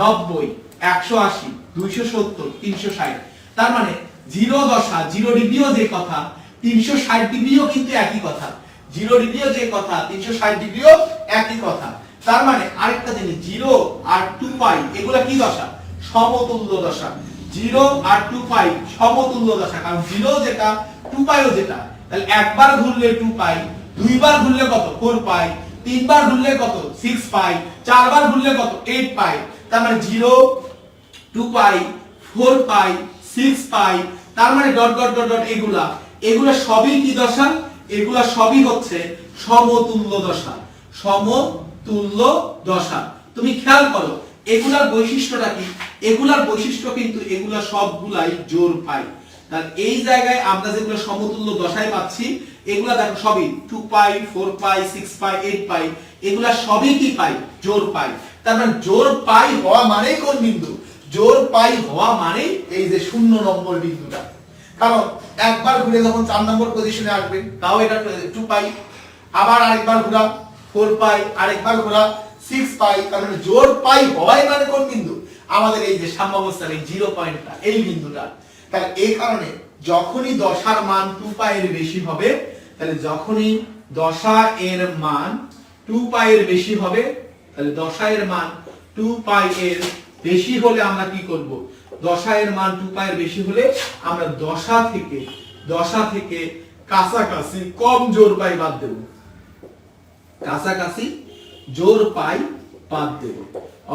90, 180, 270, 360, তার মানে জিরো দশা 0 ডিগ্রিও যে কথা 360 ডিগ্রিও কিন্তু একই কথা, 0 ডিগ্রিও যে কথা 360 ডিগ্রিও একই কথা। তার মানে আরেকটা জিনিস 0 আর 2 পাই এগুলা কি দশা? সমতুল্য দশা। 0 আর 2 পাই সমতুল্য দশা, কারণ 0 যেটা 2 পাইও যেটা। তাহলে একবার ঘুরলে 2 পাই, দুইবার ঘুরলে কত? 4 পাই, তিনবার ঘুরলে কত? 6 পাই, চারবার ঘুরলে কত? 8 পাই। তার মানে 0 2 পাই 4 পাই 6 পাই, তার মানে ডট ডট ডট ডট এগুলা সবই কি দশা? এগুলা সবই হচ্ছে সমতুল্য দশা, সমতুল্য দশা। তুমি খেয়াল করো এগুলার বৈশিষ্ট্যটা কি? এগুলার বৈশিষ্ট্য কিন্তু এগুলা সবগুলাই জোর পাই। তাহলে এই জায়গায় আমরা যেগুলো সমতুল্য দশায় পাচ্ছি এগুলা দেখো সবই 2 পাই 4 পাই 6 পাই 8 পাই, এগুলা সবই কি পাই? জোর পাই। তার মানে জোর পাই হওয়া মানে কোন বিন্দু? জোর পাই হওয়া মানে এই যে 0 নম্বর বিন্দুটা। কারণ একবার ঘুরে যখন 4 নম্বর পজিশনে আসবে তাও এটা 2 পাই, আবার আরেকবার ঘোরা 4 পাই, আরেকবার ঘোরা 6 পাই। তার মানে জোর পাই হওয়াই মানে কোন বিন্দু? আমাদের এই যে সাম্যাবস্থার এই 0 পয়েন্টটা, এই বিন্দুটা। তাহলে এই কারণে যখনই দশার মান 2 পাই এর বেশি হবে, তাহলে যখনই দশা এর মান 2 পাই এর বেশি হবে, তাহলে দশা এর মান 2 পাই এর বেশি হলে আমরা কি করব? দশা এর মান 2 পাই এর বেশি হলে আমরা দশা থেকে কাছাকাছি কম জোর পাই বাদ দেব, কাছাকাছি জোর পাই বাদ দেব।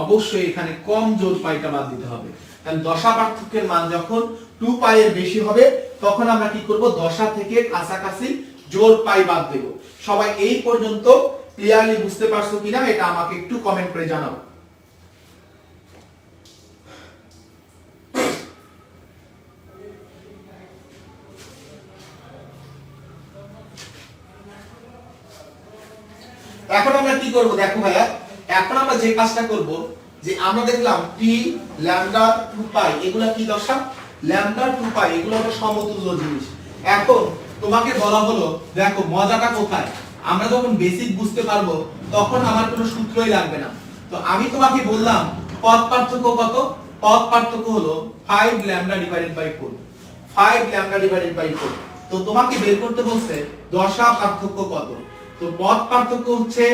অবশ্যই এখানে কম জোর পাইটা বাদ দিতে হবে। তাহলে দশা পার্থক্যের মান যখন 2 পাই এর বেশি হবে তখন আমরা কি করব? দশা থেকে কাছাকাছি জোর পাই বাদ দেব। সবাই এই পর্যন্ত ক্লিয়ারলি বুঝতে পারছো কিনা এটা আমাকে একটু কমেন্ট করে জানাও। এখন আমরা কি করব? দেখো ভাইয়া, এখন আমরা যে কাজটা করব যে আমরা দেখলাম t ল্যামডা 2 পাই এগুলা কি দশা? ল্যামডা 2 পাই এগুলো হলো সমতুল্য জিনিস। এখন তোমাকে বলা হলো দেখো মজাটা কোথায়? আমরা যখন বেসিক বুঝতে পারবো তখন আমার কোনো সূত্রই লাগবে না। তো আমি তোমাকে বললাম পদ পার্থক্য কত? পদ পার্থক্য হলো 5 lambda divided by 4, 5 lambda divided by 4। তো তোমাকে বের করতে বলছে দশা পার্থক্য কত। তো পদ পার্থক্য হচ্ছে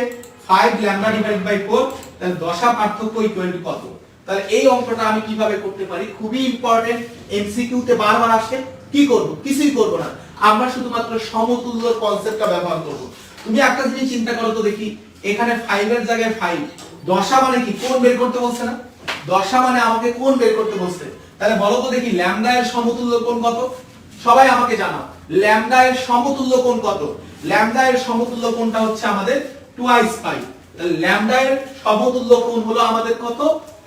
5 ল্যামডা ডিভাইডেড বাই 4, তাহলে দশা পার্থক্য ইকুয়াল টু কত? তাহলে এই অঙ্কটা আমি কিভাবে করতে পারি? খুবই ইম্পর্টেন্ট, এমসিকিউ তে বারবার আসে। কি করব? কিছুই করব না, আমরা শুধুমাত্র সমতুল্যর কনসেপ্টটা ব্যবহার করব। তুমি একটা জিনিস চিন্তা করো তো দেখি, এখানে 5 এর জায়গায় 5, দশা মানে কি? কোণ বের করতে বলছে না? দশা মানে আমাকে কোণ বের করতে বলছে। তাহলে বলো তো দেখি ল্যামডা এর সমতুল্য কোণ কত? সবাই আমাকে জানাও ল্যামডা এর সমতুল্য কোণ কত? ল্যামডা এর সমতুল্য কোণটা হচ্ছে আমাদের 2i পাই। তাহলে ল্যামডা এর সমতুল্য কোণ হলো আমাদের কত?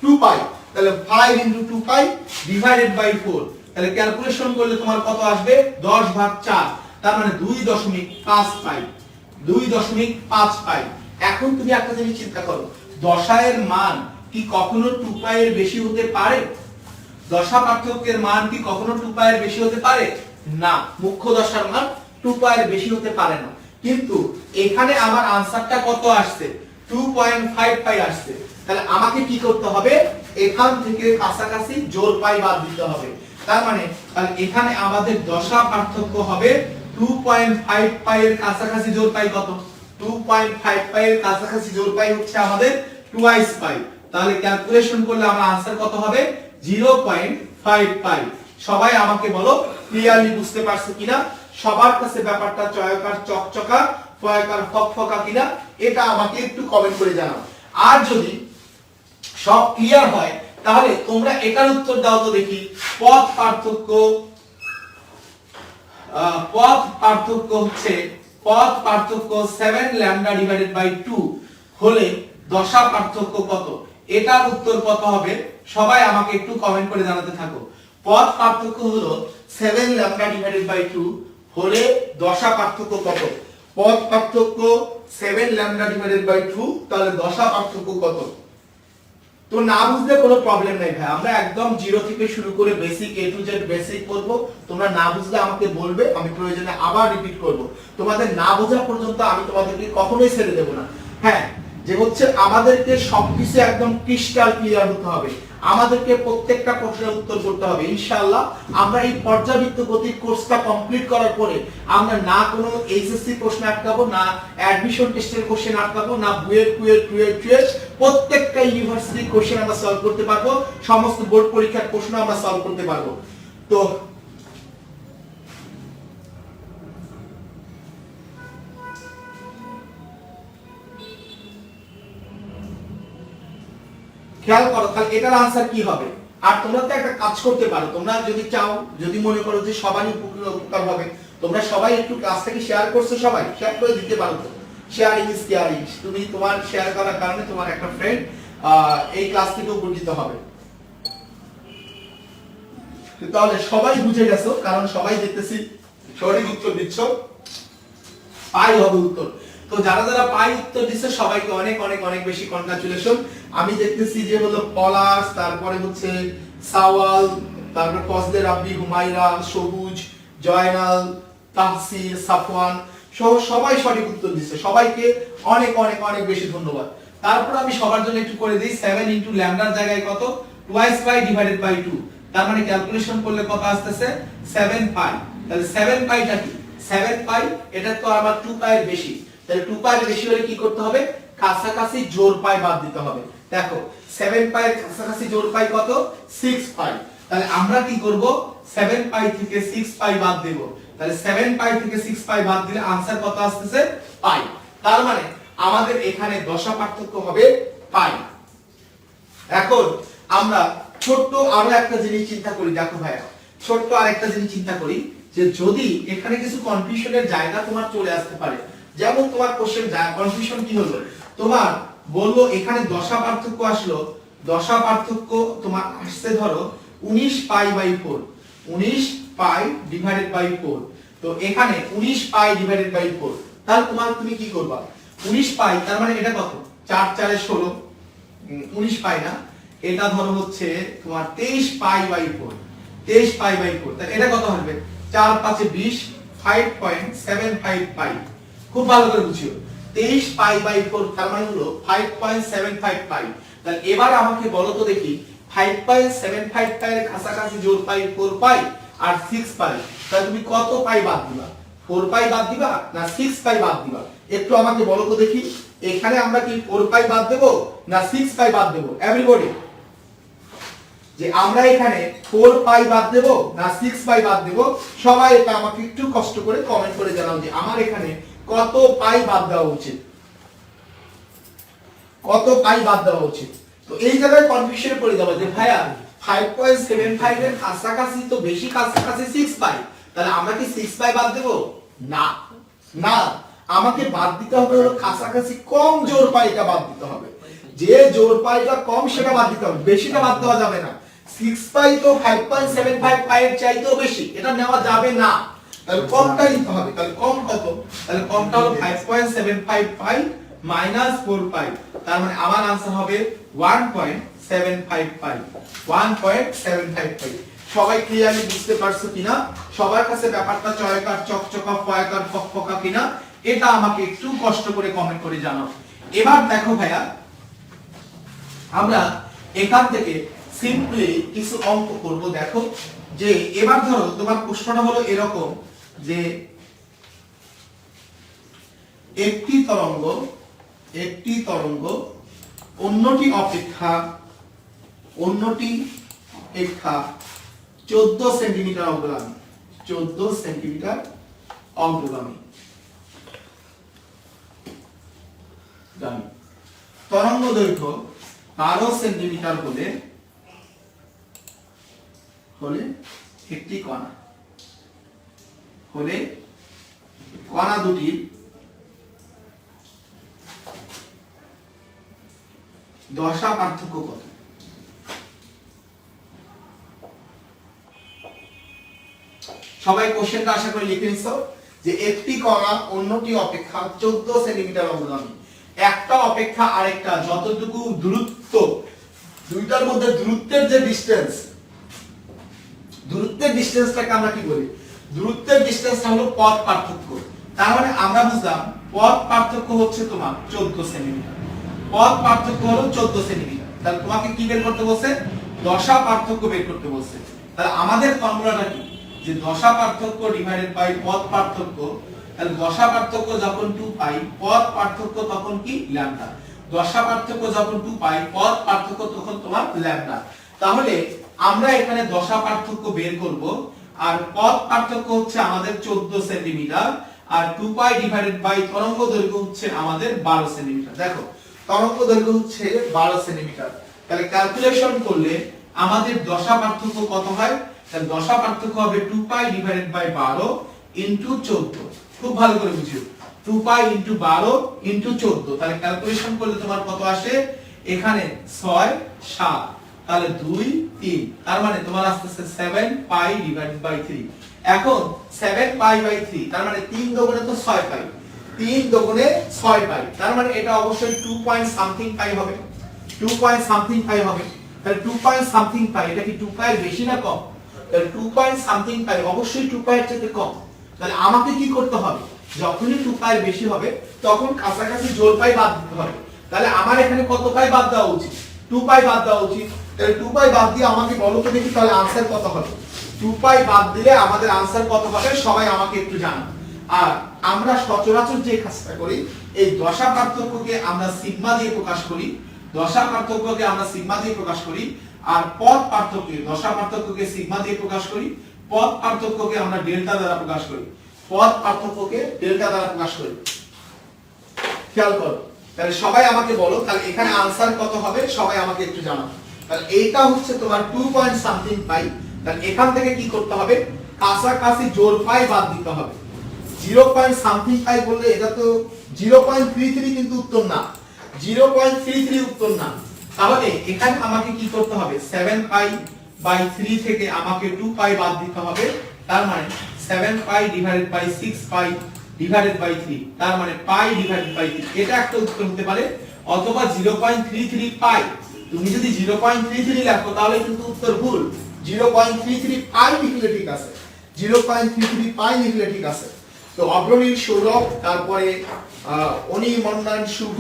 2 পাই। তাহলে 5 * 2 পাই ডিভাইডেড বাই 4, তাহলে ক্যালকুলেশন করলে তোমার কত আসবে? 10/4, তার মানে 2.5 পাই, 2.5 পাই। এখন তুমি একটা জিনিস চিন্তা করো, দশা এর মান কি কখনো 2 পাই এর বেশি হতে পারে? দশা পার্থক্যের মান কি কখনো 2 পাই এর বেশি হতে পারে? না, মুখ্য দশার মান 2 পাই এর বেশি হতে পারে না। কিন্তু এখানে আমার আনসারটা কত আসছে? 2.5 পাই আসছে। তাহলে আমাকে কি করতে হবে? এখান থেকে কাছাকাছি জোর পাই বাদ দিতে হবে। তার মানে তাহলে এখানে আমাদের দশা পার্থক্য হবে 2.5 পাই এর কাছাকাছি জোর পাই কত? 2.5 পাই এর কাছাকাছি জোর পাই হচ্ছে আমাদের 2i পাই। তাহলে ক্যালকুলেশন করলে আমার আনসার কত হবে? 0.5 পাই। সবাই আমাকে বলো ক্লিয়ারলি বুঝতে পারছো কিনা? সবার কাছে ব্যাপারটা চয়কার চকচকা ফয়কার ফকফকা কিনা এটা আমাকে একটু কমেন্ট করে জানাও। আর যদি সব ক্লিয়ার হয় তাহলে তোমরা এটার উত্তর দাও তো দেখি। পদ পার্থক্য হচ্ছে পদ পার্থক্য 7 ল্যামডা ডিভাইডেড বাই 2 হলে দশা পার্থক্য কত? এটার উত্তর কত হবে? সবাই আমাকে একটু কমেন্ট করে জানাতে থাকো। পদ পার্থক্য হলো 7 ল্যামডা ডিভাইডেড বাই 2 হলে দশা পার্থক্য কত? পদ পার্থক্য 7 ল্যামডা ডিভাইডেড বাই 2, তাহলে দশা পার্থক্য কত? তো না বুঝলে কোনো প্রবলেম নাই ভাই, আমরা একদম জিরো থেকে শুরু করে basic A to Z basic করব। তোমরা না বুঝলে আমাকে বলবে, আমি প্রয়োজনে আবার রিপিট করব। তোমাদের না বোঝা পর্যন্ত আমি তোমাদেরকে কখনোই ছেড়ে দেব না। হ্যাঁ, যে হচ্ছে আমাদেরকে সবকিছু একদম ক্রিস্টাল ক্লিয়ার হতে হবে, আমাদেরকে প্রত্যেকটা প্রশ্নের উত্তর করতে হবে। ইনশাআল্লাহ আমরা এই পর্যাবৃত্ত গতির কোর্সটা কমপ্লিট করার পরে আমরা না কোনো এইচএসসি প্রশ্ন আটকাবো, না অ্যাডমিশন টেস্টের কোশ্চেন আটকাবো, না বুয়েট প্রত্যেকটা ইউনিভার্সিটি কোশ্চেন আমরা সলভ করতে পারবো, সমস্ত বোর্ড পরীক্ষার প্রশ্ন আমরা সলভ করতে পারবো। তো খেয়াল করো তাহলে এটার আনসার কি হবে। আর তোমরা তো একটা কাজ করতে পারো, তোমরা যদি চাও, যদি মনে করো যে সবারই উপকার হবে, তোমরা সবাই একটু ক্লাসটাকে শেয়ার করছো, সবাই শেয়ার করে দিতে পারো। তো শেয়ারিং ইজ কেয়ারিং, তুমি তোমার শেয়ার করার কারণে তোমার একটা ফ্রেন্ড এই ক্লাস থেকে উপকৃত হবে। তাহলে সবাই বুঝে গেছো, কারণ সবাই দেখতেছি সঠিক উত্তর দিচ্ছ, পাই হবে উত্তর। তো যারা যারা পাই উত্তর দিচ্ছে সবাইকে অনেক অনেক অনেক বেশি কনগ্রাচুলেশন। আমি দেখতেছি যে হলো পলাশ, তারপরে হচ্ছে সাওয়াল, তারপরে ফজলে রাব্বি, হুমায়রা, সবুজ, জয়নাল, তাহসির, সাফওয়ান সহ সবাই সঠিক উত্তর দিচ্ছে, সবাইকে অনেক অনেক অনেক বেশি ধন্যবাদ। তারপর আমি সবার জন্য একটু করে দিই, 7 ইনটু ল্যামডার জায়গায় কত, টুয়াইস পাই ডিভাইডেড বাই 2, তার মানে ক্যালকুলেশন করলে কত আসতেছে 7 পাই। তাহলে 7 পাইটা কি, 7 পাই এটা তো আবার 2 পাইয়ের বেশি, তাহলে 2 পাইয়ের বেশি হলে কি করতে হবে, কাছাকাছি জোড় পাই বাদ দিতে হবে। দেখো 7 পাইয়ের কাছাকাছি জোড় পাই কত, 6 পাই। তাহলে আমরা কি করব, 7 পাই থেকে 6 পাই বাদ দেব, তাহলে 7 পাই থেকে 6 পাই বাদ দিলে आंसर কত আসছে, পাই। তার মানে আমাদের এখানে দশা পার্থক্য হবে পাই। এখন আমরা ছোট্ট আরো একটা জিনিস চিন্তা করি, দেখো ভাইয়া ছোট্ট আরেকটা জিনিস চিন্তা করি, যে যদি এখানে কিছু কনফিউশনের জায়গা তোমার চলে আসতে পারে, যেমন তোমার কোশ্চেন কনফিউশন কি হলো, তোমার বলবো এখানে দশা পার্থক্য আসলো, দশা পার্থক্য তোমার আসছে ধরো 19 pi by 4, 19 pi divided by 4। তো এখানে 19 পাই ডিভাইডেড বাই 4, তাহলে তুমি কি করবা, 19 পাই তার মানে এটা কত, 4 4 16, 19 পাই না, এটা ধরো হচ্ছে তোমার 23 পাই বাই 4, 23 পাই বাই 4, তাহলে এটা কত হবে, 4 5 20, 5.75 পাই। খুব ভালো করে বুঝিও, 23 পাই বাই 4 তার মানে হলো 5.75 পাই। তাহলে এবার আমাকে বলো তো দেখি 5.75 পাইয়ের কাছাকাছি জোড় পাই 4 পাই আর 6 পাই, তাহলে তুমি কত পাই বাদ দিবা, 4 পাই বাদ দিবা না 6 পাই বাদ দিবা, একটু আমাকে বলো তো দেখি। এখানে আমরা কি 4 পাই বাদ দেব না 6 পাই বাদ দেব, এভরিবডি, যে আমরা এখানে 4 পাই বাদ দেব না 6 পাই বাদ দেব, সবাই এটা আমাকে একটু কষ্ট করে কমেন্ট করে জানাও যে আমার এখানে কত পাই বাদ দেওয়া উচিত, কত পাই বাদ দেওয়া উচিত। তো এই জায়গায় কনফিউশনে পড়ে যাবে যে ভাইয়া 5.75 এর কাছাকাছি তো বেশি কাছাকাছি 6 পাই, তাহলে আমরা কি 6 পাই বাদ দেব, না না, আমাকে বাদ দিতে হবে হলো কাছাকাছি কম জোড় পাইটা বাদ দিতে হবে, যে জোড় পাইটা কম সেটা বাদ দিতে হবে, বেশিটা বাদ দেওয়া যাবে না। 6 পাই তো 5.75 পাইয়ের চাইতেও বেশি, এটা নেওয়া যাবে না, তাহলে কমটা নিতে হবে। তাহলে কম কত, তাহলে কমটা হলো 5.75 পাই মাইনাস 4 পাই, তার মানে আমার आंसर হবে 1.75 পাই, 1.75 পাই। সবাই ক্লিয়ারলি বুঝতে পারছো কিনা, সবার কাছে ব্যাপারটা চয়কার চকচকা ফয়কার ফকফকা কিনা, এটা আমাকে একটু কষ্ট করে কমেন্ট করে জানাও। এবার দেখো ভাইয়া আমরা এখান থেকে সিম্পলি কিছু অঙ্ক করব। দেখো যে এবার ধরো তোমার প্রশ্নটা হলো এরকম যে একটি তরঙ্গ অন্যটি অপেক্ষা 14 সেন্টিমিটার অগ্রগামী, 14 সেন্টিমিটার অগ্রগামী, তরঙ্গ দৈর্ঘ্য 12 সেন্টিমিটার হলে একটি কণা দুটির দশা পার্থক্য কত। সবাই কোশ্চেনটা আশা করি লিখে নিছো যে একটি কণা অন্যটি অপেক্ষা 14 সেন্টিমিটার অগ্রগামী, একটা অপেক্ষা আরেকটা যতটুকু দূরত্ব, দুইটার মধ্যে দূরত্বের যে ডিসটেন্স, দূরত্বের ডিসটেন্সটাকে আমরা কি বলি, দূরত্বের ডিসটেন্সটা হলো পথ পার্থক্য। তার মানে আমরা বুঝলাম পথ পার্থক্য হচ্ছে তোমার 14 সেন্টিমিটার। পথ পার্থক্য হলো 14 সেন্টিমিটার। তাহলে তোমাকে কি বের করতে বলছে? দশা পার্থক্য বের করতে বলছে। তাহলে আমাদের ফর্মুলাটা কি? যে দশা পার্থক্য ডিভাইডেড বাই পথ পার্থক্য। তাহলে দশা পার্থক্য যখন 2 পাই, পথ পার্থক্য তখন কি ল্যামডা। দশা পার্থক্য যখন 2 পাই, পথ পার্থক্য তখন তোমার ল্যামডা। তাহলে আমরা এখানে দশা পার্থক্য বের করব, আর পথ পার্থক্য হচ্ছে আমাদের 14 সেন্টিমিটার, আর 2 পাই ডিভাইডেড বাই তরঙ্গ দৈর্ঘ্য হচ্ছে আমাদের 12 সেন্টিমিটার। দেখো তরঙ্গ দৈর্ঘ্য হচ্ছে 12 সেন্টিমিটার। তাহলে ক্যালকুলেশন করলে আমাদের দশা পার্থক্য কত হয়? তাহলে দশা পার্থক্য হবে 2 পাই ডিভাইডেড বাই 12 ইনটু 14। খুব ভালো করে বুঝিও, 2 পাই ইনটু 12 ইনটু 14। তাহলে ক্যালকুলেশন করলে তোমার কত আসে? এখানে 6 7, তাহলে 2 3, তার মানে তোমার আসছে 7 পাই ডিভাইডেড বাই 3। এখন 7 পাই বাই 3, তার মানে 3 দুগুণে তো 6 পাই, 3 দুগুণে 6 পাই, তার মানে এটা অবশ্যই 2 পয়েন্ট সামথিং পাই হবে, 2 পয়েন্ট সামথিং পাই হবে। তাহলে 2 পয়েন্ট সামথিং পাই, এটা কি 2 পাই বেশি না কম? তাহলে 2 পয়েন্ট সামথিং পাই অবশ্যই 2 পাই এর চেয়ে কম। তাহলে আমাকে কি করতে হবে? যখনই 2 পাই বেশি হবে তখন কাছাকাছি জোড় পাই বাদ দিতে হবে। তাহলে আমার এখানে কত পাই বাদ দেওয়া উচিত? 2 পাই বাদ দেওয়া উচিত। তাহলে 2 পাই বাদ দিয়ে আমাকে বলো তো দেখি তাহলে आंसर কত হবে? 2 পাই বাদ দিলে আমাদের आंसर কত হবে সবাই আমাকে একটু জানান। আর আমরা সচরাচর যে কাজটা করি, এই দশা পার্থক্যকে আমরা সিগমা দিয়ে প্রকাশ করি, দশা পার্থক্যকে আমরা সিগমা দিয়ে প্রকাশ করি, আর পথ পার্থক্যকে দশা পার্থক্যকে সিগমা দিয়ে প্রকাশ করি, পথ পার্থক্যকে আমরা ডেল্টা দ্বারা প্রকাশ করি, পথ পার্থক্যকে ডেল্টা দ্বারা প্রকাশ করি। খেয়াল করো, তাহলে সবাই আমাকে বলো তাহলে এখানে आंसर কত হবে সবাই আমাকে একটু জানাও। তাহলে এইটা হচ্ছে তোমার 2 পয়েন্ট সামথিং পাই। তাহলে এখান থেকে কি করতে হবে? কাছাকাছি জোড় পাই বাদ দিতে হবে। 0 পয়েন্ট সামথিং পাই বললে এটা তো 0.33 কিন্তু উত্তর না, 0.33 উত্তর না। তাহলে এখানে আমাকে কি করতে হবে? 7 পাই বাই 3 থেকে আমাকে 2 পাই বাদ দিতে হবে। তার মানে 7 pi divided by 6 pi divided by 3, তার মানে পাই ডিভাইডেড বাই 3। এটা একটা উত্তর হতে পারে, অথবা 0.33 পাই। তুমি যদি 0.33 লেখো তাহলে কিন্তু উত্তর ভুল। 0.33 পাই লিখলে ঠিক আছে, 0.33 পাই লিখলে ঠিক আছে। তো অগ্রণী সৌরভ, তারপরে অনিমন্ডন শুভ,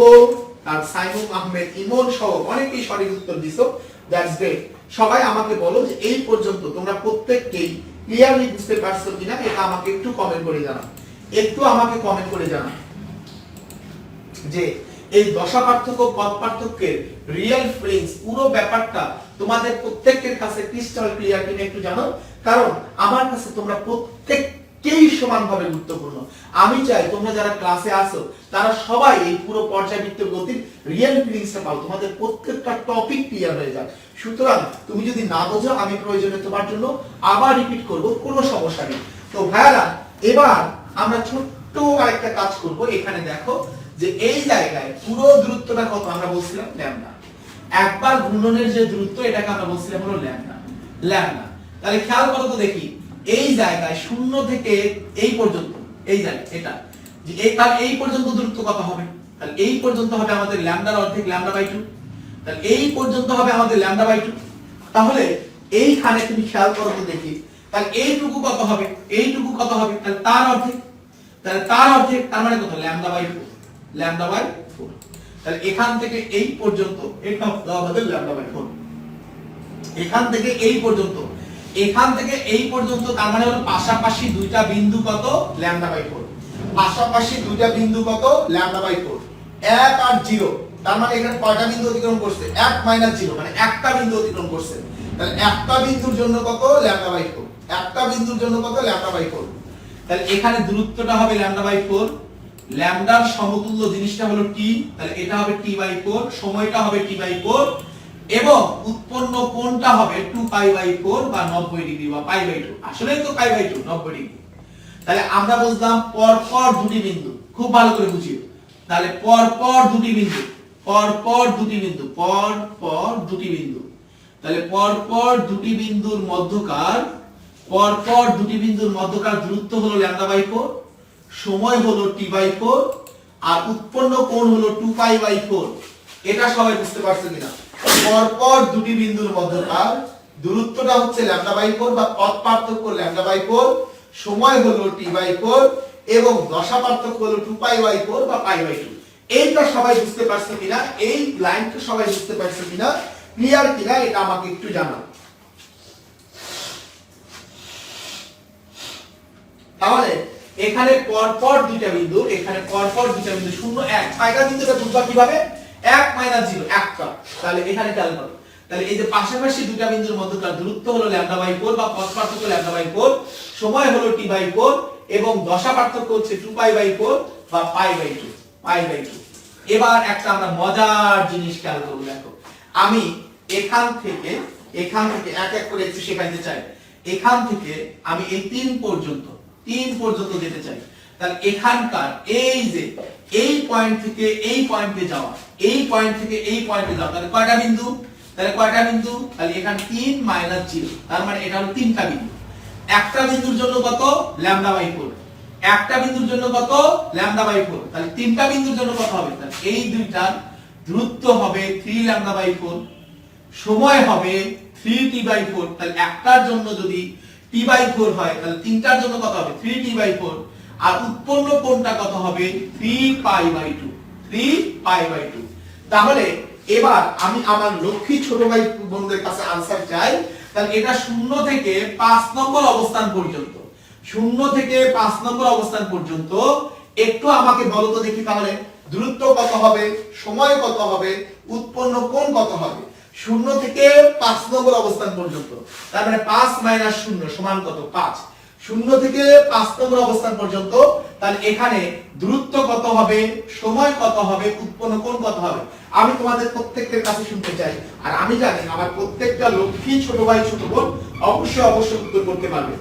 আর সাইমুম আহমেদ ইমন সহ অনেকেই সঠিক উত্তর দিছো। That's great. সবাই আমাকে বলো যে এই পর্যন্ত তোমরা প্রত্যেককেই ক্লিয়ারলি বুঝতে পারছো কিনা, এটা আমাকে একটু কমেন্ট করে জানাও, একটু আমাকে কমেন্ট করে জানাও যে এই দশা পার্থক্য পথ পার্থক্যের রিয়েল ফিলিংস পুরো ব্যাপারটা তোমাদের প্রত্যেকের কাছে ক্রিস্টাল ক্লিয়ার কিনা একটু জানো। কারণ আমার কাছে তোমরা প্রত্যেককেই সমানভাবে গুরুত্বপূর্ণ। আমি চাই তোমরা যারা ক্লাসে আসো তারা সবাই এই পুরো পর্যায়বৃত্ত গতির রিয়েল ফিলিংসটা পাও, তোমাদের প্রত্যেকটা টপিক ক্লিয়ার হয়ে যায়। সুতরাং তুমি যদি না বোঝো আমি প্রয়োজনে তোমার জন্য আবার রিপিট করব, কোনো সমস্যা নেই। তো ভাইয়ারা এবার আমরা ছোট্ট আরেকটা কাজ করব। এখানে দেখো যে এই জায়গায় পুরো দূরত্বটা কত আমরা বলছিলাম ল্যামডা, একবার ঘূর্ণনের যে দূরত্ব এটাকে আমরা বলছিলাম হলো ল্যামডা, ল্যামডা। তাহলে খেয়াল করো তো দেখি এই জায়গায় শূন্য থেকে এই পর্যন্ত, এই জায়গা এটা যে এই পর্যন্ত দূরত্ব কত হবে? তাহলে এই পর্যন্ত হবে আমাদের ল্যামডার অর্ধেক ল্যামডা বাই 2। তাহলে এই পর্যন্ত হবে আমাদের ল্যামডা বাই 2। তাহলে এইখানে তুমি খেয়াল করো তো দেখি তাহলে এইটুকু কত হবে? এইটুকু কত হবে? তাহলে তার অর্ধেক, তাহলে তার অর্ধেক, তার মানে কত? Lambda by 4, lambda by 4। তাহলে এখান থেকে এই পর্যন্ত এটা হবে ল্যামডা বাই 4। এখান থেকে এই পর্যন্ত, এখান থেকে এই পর্যন্ত, তার মানে হলো পাশাপাশি দুইটা বিন্দু কত? Lambda by 4। পাশাপাশি দুইটা বিন্দু কত? Lambda by 4। 1 আর 0, তার মানে এখানে কয়টা বিন্দু অতিক্রম করছে? 1 - 0 মানে একটা বিন্দু অতিক্রম করছে। তাহলে একটা বিন্দুর জন্য কত? Lambda by 4। একটা বিন্দুর জন্য কত? Lambda by 4। তাহলে এখানে দূরত্বটা হবে ল্যামডা বাই 4, ল্যামডার সমতুল্য জিনিসটা হলো t, তাহলে এটা হবে t বাই 4, সময়টা হবে t বাই 4, এবং উৎপন্ন কোণটা হবে 2 পাই বাই 4 বা 90 ডিগ্রি বা পাই বাই 2। আসলে তো পাই বাই 2 90 ডিগ্রি। তাহলে আমরা বুঝলাম পর পর দুটি বিন্দু, খুব ভালো করে বুঝিও। তাহলে পর পর দুটি বিন্দু, পর পর দুটি বিন্দু, পর পর দুটি বিন্দু, তাহলে পর পর দুটি বিন্দুর মধ্যকার, পর পর দুটি বিন্দুর মধ্যকার দূরত্ব হলো ল্যামডা বাই 4, সময় হলো t বাই 4, আর উৎপন্ন কোণ হলো 2 পাই বাই 4। এটা সবাই বুঝতে পারছো কিনা? পর পর দুটি বিন্দুর মধ্যকার দূরত্বটা হচ্ছে ল্যামডা বাই 4 বা পথ পার্থক্য ল্যামডা বাই 4, সময় হলো t বাই 4, এবং দশা পার্থক্য হলো 2 পাই বাই 4 বা পাই বাই 2। এইটা সবাই বুঝতে পারছো কিনা, এই লাইনটা সবাই বুঝতে পারছো কিনা, ক্লিয়ার কিনা এটা আমাকে একটু জানাও। তাহলে এখানে পরপর দুইটা বিন্দু, এখানে পরপর দুইটা বিন্দু 0 1 ছয়টা বিন্দুটা বুঝবা কিভাবে? 1 - 0 একটা। তাহলে এখানে খেয়াল করো, তাহলে এই যে পাশাপাশি দুইটা বিন্দুর মধ্যকার দূরত্ব হলো λ/4 বা পথ পার্থক্য λ/4, সময় হলো t/4 এবং দশা পার্থক্য হচ্ছে 2π/4 বা π/2। এবার একটা আমরা মজার জিনিস খেয়াল করব, দেখো আমি এখান থেকে এক এক করে একটু শেখাইতে চাই। এখান থেকে আমি এই 3 পর্যন্ত যেতে চাই। তাহলে এখানকার এই যে এই পয়েন্ট থেকে এই পয়েন্টে যাওয়া, এই পয়েন্ট থেকে এই পয়েন্টে যাওয়া, তাহলে কয়টা বিন্দু? তাহলে এখানে 3 - 0, তার মানে এটা হলো 3টা বিন্দু। একটা বিন্দুর জন্য কত? λ/4। একটা বিন্দুর জন্য কত? λ/4। তাহলে 3টা বিন্দুর জন্য কত হবে? তাহলে এই দুইটার দূরত্ব হবে 3 λ/4, সময় হবে 3t/4। তাহলে একটার জন্য যদি t/4 হয় তাহলে 3টার জন্য কত হবে? 3t/4। আর উৎপন্ন কোণটা কত হবে? 3π/2। তাহলে এবার আমি আমার লক্ষ্মী ছোট ভাই বোনদের কাছে আনসার চাই। তাহলে এটা 0 থেকে 5 নম্বর অবস্থান পর্যন্ত, 0 থেকে 5 নম্বর অবস্থান পর্যন্ত একটু আমাকে বলো তো দেখি, তাহলে দূরত্ব কত হবে, সময় কত হবে, উৎপন্ন কোণ কত হবে? 0 থেকে 5 নম্বর অবস্থান পর্যন্ত, তার মানে 5 - 0 সমান কত? 5। 0 থেকে 5 নম্বর অবস্থান পর্যন্ত, তাহলে এখানে দূরত্ব কত হবে, সময় কত হবে, উৎপন্ন কোণ কত হবে? আমি তোমাদের প্রত্যেকদের কাছে শুনতে চাই। আর আমি জানি আমার প্রত্যেকটা লক্ষ্মী ছোট ভাই ছোট বোন অবশ্যই উত্তর করতে পারবে।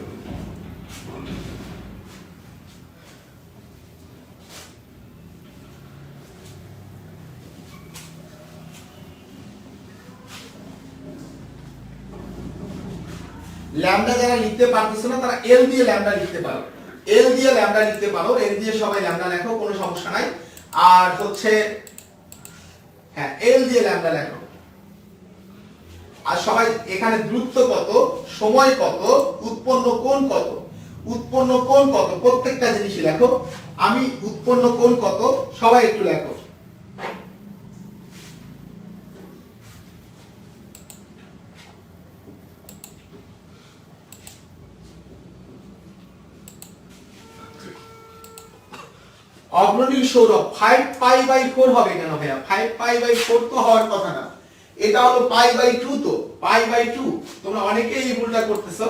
ল্যামডা যারা লিখতে পারতেছ না তারা এল দিয়ে ল্যামডা লিখতে পারো, এল দিয়ে ল্যামডা লিখতে পারো, এল দিয়ে সবাই ল্যামডা লেখো, কোনো সমস্যা নাই। আর হচ্ছে হ্যাঁ এল দিয়ে ল্যামডা লেখো। আর সবাই এখানে দূরত্ব কত, সময় কত, উৎপন্ন কোণ কত, প্রত্যেকটা জিনিসই লেখো। আমি উৎপন্ন কোণ কত সবাই একটু লেখো। অগ্রণীল সৌরভ 5π/4 হবে কেন ভাইয়া? 5π/4 তো হওয়ার কথা না, এটা হলো π/2। তো π/2 তোমরা অনেকেই এই ভুলটা করতেছো।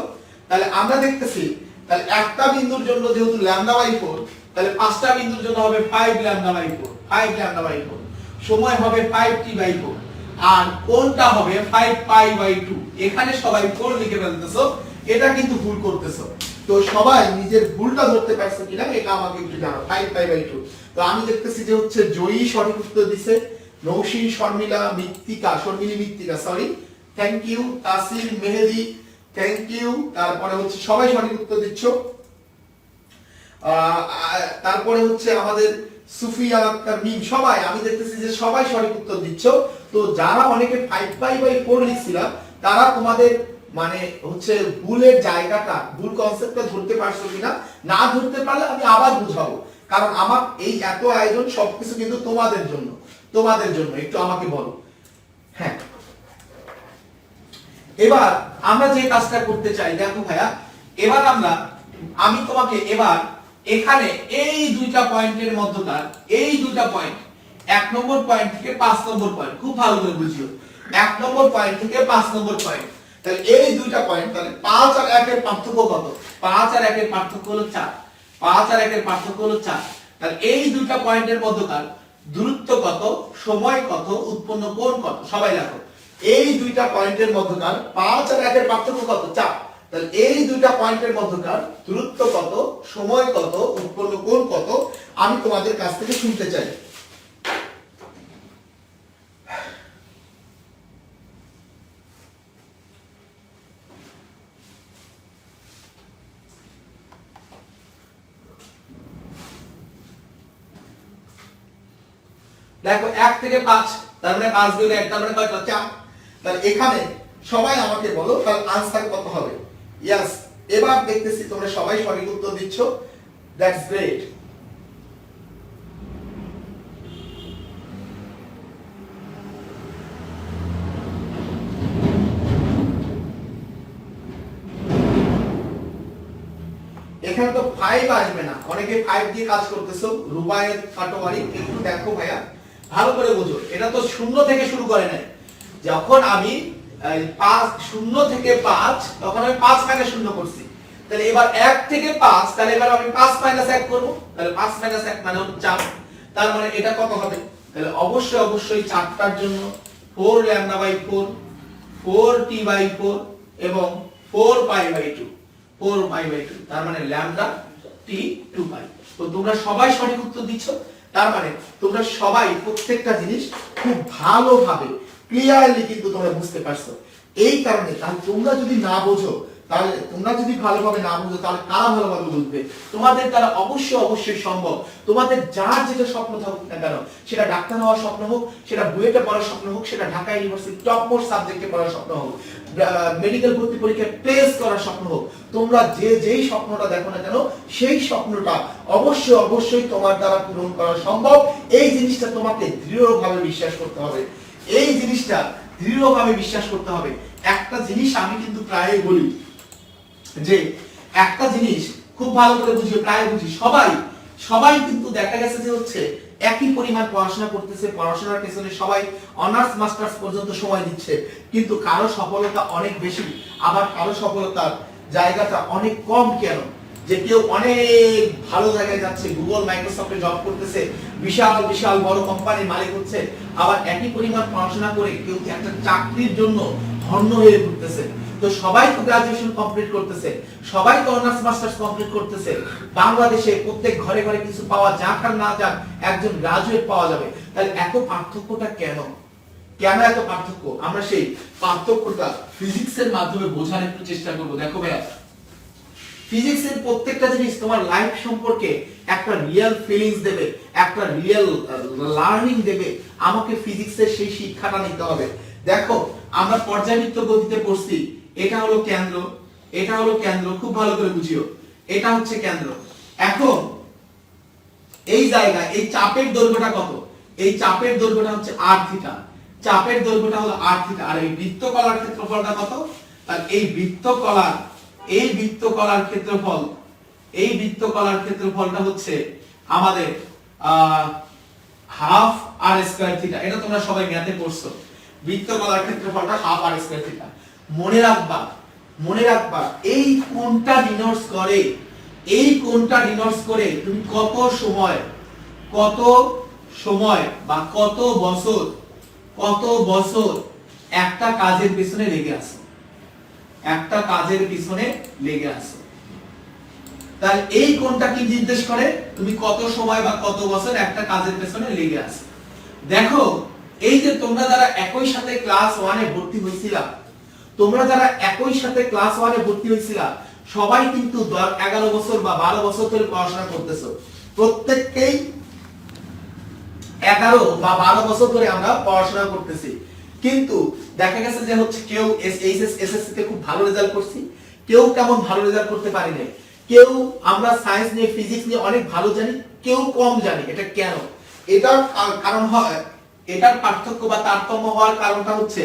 তাহলে আমরা দেখতেছি, তাহলে একটা বিন্দুর জন্য যেহেতু λ/4, তাহলে পাঁচটা বিন্দুর জন্য হবে 5λ/4, সময় হবে 5t/4, আর কোণটা হবে 5π/2। এখানে সবাই 4 লিখে ফেলতেছো, এটা কিন্তু ভুল করতেছো। তো সবাই নিজের ভুলটা ধরতে পারছো কিনা এটা আমাকে একটু জানাও। 5π/2। তো আমি দেখতেছি যে হচ্ছে জয়ী সঠিক উত্তর দিছে, নৌশী, শর্মিলী মৃত্তিকা সরি, থ্যাংক ইউ। তাসির মেহেদি, থ্যাংক ইউ। তারপরে হচ্ছে সবাই সঠিক উত্তর দিচ্ছ। তারপরে হচ্ছে আমাদের সুফিয়া আক্তার মিম, সবাই আমি দেখতেছি যে সবাই সঠিক উত্তর দিচ্ছ। তো যারা অনেকে 5π/4 লিখছিলা তারা তোমাদের মানে হচ্ছে ভুলের জায়গাটা, ভুল কনসেপ্টটা ধরতে পারছো কিনা, না ধরতে পারলে আমি আবার বুঝাবো। কারণ আমার এই এত আয়োজন সবকিছু কিন্তু তোমাদের জন্য একটু আমাকে বলো। হ্যাঁ এবার আমরা যে কাজটা করতে চাই, দেখো ভাইয়া, এবার আমি তোমাকে এবার এখানে এই দুইটা পয়েন্টের মধ্যকার এই দুইটা পয়েন্ট, 1 নম্বর পয়েন্ট থেকে 5 নম্বর পয়েন্ট, খুব ভালো করে বুঝিও, 1 নম্বর পয়েন্ট থেকে 5 নম্বর পয়েন্ট, তাহলে এই দুইটা পয়েন্ট, তাহলে 5 আর 1 এর পার্থক্য কত? 5 আর 1 এর পার্থক্য হলো 4। 5 আর 1 এর পার্থক্য হলো 4। তাহলে এই দুইটা পয়েন্টের মধ্যকার দূরত্ব কত, সময় কত, উৎপন্ন কোণ কত, সবাই লেখো। এই দুইটা পয়েন্টের মধ্যকার 5 আর 1 এর পার্থক্য কত? 4। তাহলে এই দুইটা পয়েন্টের মধ্যকার দূরত্ব কত, সময় কত, উৎপন্ন কোণ কত, আমি তোমাদের কাছ থেকে শুনতে চাই। দেখো 1 থেকে 5, তার মানে 5 বিয়োগ 1, তার মানে কয়টা? 4। তাহলে এখানে সবাই আমাকে বলো তাহলে আনসার কত হবে? यस, এবার দেখতেছি তোমরা সবাই সঠিক উত্তর দিচ্ছ, দ্যাটস গ্রেট। এখানে তো 5 আসবে না, অনেকে 5 দিয়ে কাজ করতেছো। রুবায়েত পাটোয়ারি, একটু দেখো ভাইয়া, ভালো করে বুঝো, এটা তো শূন্য থেকে শুরু করে নাই। যখন আমি 5 শূন্য থেকে 5, তখন আমি 5 মাইনাস শূন্য করছি। তাহলে এবার 1 থেকে 5, তাহলে এবার আমি 5 মাইনাস 1 করব। তাহলে 5 মাইনাস 1 মানে হচ্ছে 4। তার মানে এটা কত হবে? তাহলে অবশ্যই 4টার জন্য 4 ল্যামডা বাই 4, 4t বাই 4 এবং 4 পাই বাই 2, 4 পাই বাই 2, তার মানে ল্যামডা t 2 পাই। তো তোমরা সবাই সঠিক উত্তর দিচ্ছ। তার মানে তোমরা সবাই প্রত্যেকটা জিনিস খুব ভালোভাবে ক্লিয়ারলি কিন্তু তোমরা বুঝতে পারছো। এই কারণে তাহলে তোমরা যদি না বোঝো, তাহলে তোমরা যদি ভালোভাবে না বুঝো, তাহলে কারা ভালোভাবে বুঝবে? তোমাদের দ্বারা অবশ্যই সম্ভব। তোমাদের যার যেটা স্বপ্ন থাকুক না কেন, সেটা ডাক্তার হওয়ার স্বপ্ন হোক, সেটা বুয়েটে পড়ার স্বপ্ন হোক, সেটা ঢাকা ইউনিভার্সিটি টপ মোস্ট সাবজেক্টে পড়ার স্বপ্ন হোক, মেডিকেল ভর্তি পরীক্ষায় প্লেস করার স্বপ্ন হোক, তোমরা যেই স্বপ্নটা দেখো না কেন, সেই স্বপ্নটা অবশ্যই তোমার দ্বারা পূরণ করা সম্ভব। এই জিনিসটা তোমাকে দৃঢ়ভাবে বিশ্বাস করতে হবে। এই জিনিসটা দৃঢ়ভাবে বিশ্বাস করতে হবে। একটা জিনিস আমি কিন্তু প্রায় বলি যে একটা জিনিস খুব ভালো করে বুঝিয়ে প্রায় বুঝি, সবাই কিন্তু দেখা গেছে যে হচ্ছে একই পরিমাণ পড়াশোনা করতেছে, পড়াশোনার পেছনে সবাই অনার্স মাস্টার্স পর্যন্ত সময় দিচ্ছে, কিন্তু কারো সফলতা অনেক বেশি, আবার কারো সফলতার জায়গাটা অনেক কম। কেন? যে কেউ অনেক ভালো জায়গায় যাচ্ছে, গুগল মাইক্রোসফটে জব করতেছে, বিশাল বড় কোম্পানির মালিক হচ্ছে, আবার একই পরিমাণ পড়াশোনা করে কেউ একটা চাকরির জন্য হন্য হয়ে ঘুরতেছে। তো সবাই তো গ্রাজুয়েশন কমপ্লিট করতেছে, সবাই তো অনার্স মাস্টার্স কমপ্লিট করতেছে। বাংলাদেশে প্রত্যেক ঘরে কিছু পাওয়া যাক আর না যাক, একজন গ্রাজুয়েট পাওয়া যাবে। তাহলে এত পার্থক্যটা কেন এত পার্থক্য? আমরা সেই পার্থক্যটা ফিজিক্সের মাধ্যমে বোঝার একটু চেষ্টা করব। দেখো ভাইয়া, ফিজিক্সের প্রত্যেকটা জিনিস তোমার লাইফ সম্পর্কে একটা রিয়েল ফিলিংস দেবে, একটা রিয়েল লার্নিং দেবে। আমাকে ফিজিক্সের সেই শিক্ষাটা নিতে হবে। দেখো, আমরা পর্যায়বৃত্ত গতিতে পড়ছি, এটা হলো কেন্দ্র, এটা হলো কেন্দ্র, খুব ভালো করে বুঝিও, এটা হচ্ছে কেন্দ্র। এখন এই জায়গায় এই চাপের দৈর্ঘ্যটা কত? এই চাপের দৈর্ঘ্যটা হচ্ছে r থিটা, চাপের দৈর্ঘ্যটা হলো r থিটা। আর এই বৃত্তকলার ক্ষেত্রফলটা কত? তাহলে এই বৃত্তকলার ক্ষেত্রফলটা হচ্ছে আমাদের হাফ r স্কয়ার থিটা। এটা তোমরা সবাই ম্যাথে পড়ছো। বৃত্তকলার ক্ষেত্রফলটা হাফ r স্কয়ার থিটা। মনে রাখবা এই কোণটা ডিনোটস করে তুমি কত সময় বা কত বছর একটা কাজের পিছনে লেগে আছো। তাহলে এই কোণটা কি নির্দেশ করে? তুমি কত সময় বা কত বছর একটা কাজের পেছনে লেগে আছো। দেখো, এই যে তোমরা যারা একই সাথে ক্লাস 1 এ ভর্তি হইছিলা, সবাই কিন্তু 11 বছর বা 12 বছর ধরে পড়াশোনা করতেছো। প্রত্যেককেই 11 বা 12 বছর ধরে আমরা পড়াশোনা করতেছি। কিন্তু দেখা গেছে যে হচ্ছে কেউ এসএসসি তে খুব ভালো রেজাল্ট করছি, কেউ কেমন ভালো রেজাল্ট করতে পারি নাই, কেউ আমরা সায়েন্স নিয়ে ফিজিক্স নিয়ে অনেক ভালো জানি, কেউ কম জানি। এটা কেন? এটার কারণ হয়, এটার পার্থক্য বা তারতম্য হওয়ার কারণটা হচ্ছে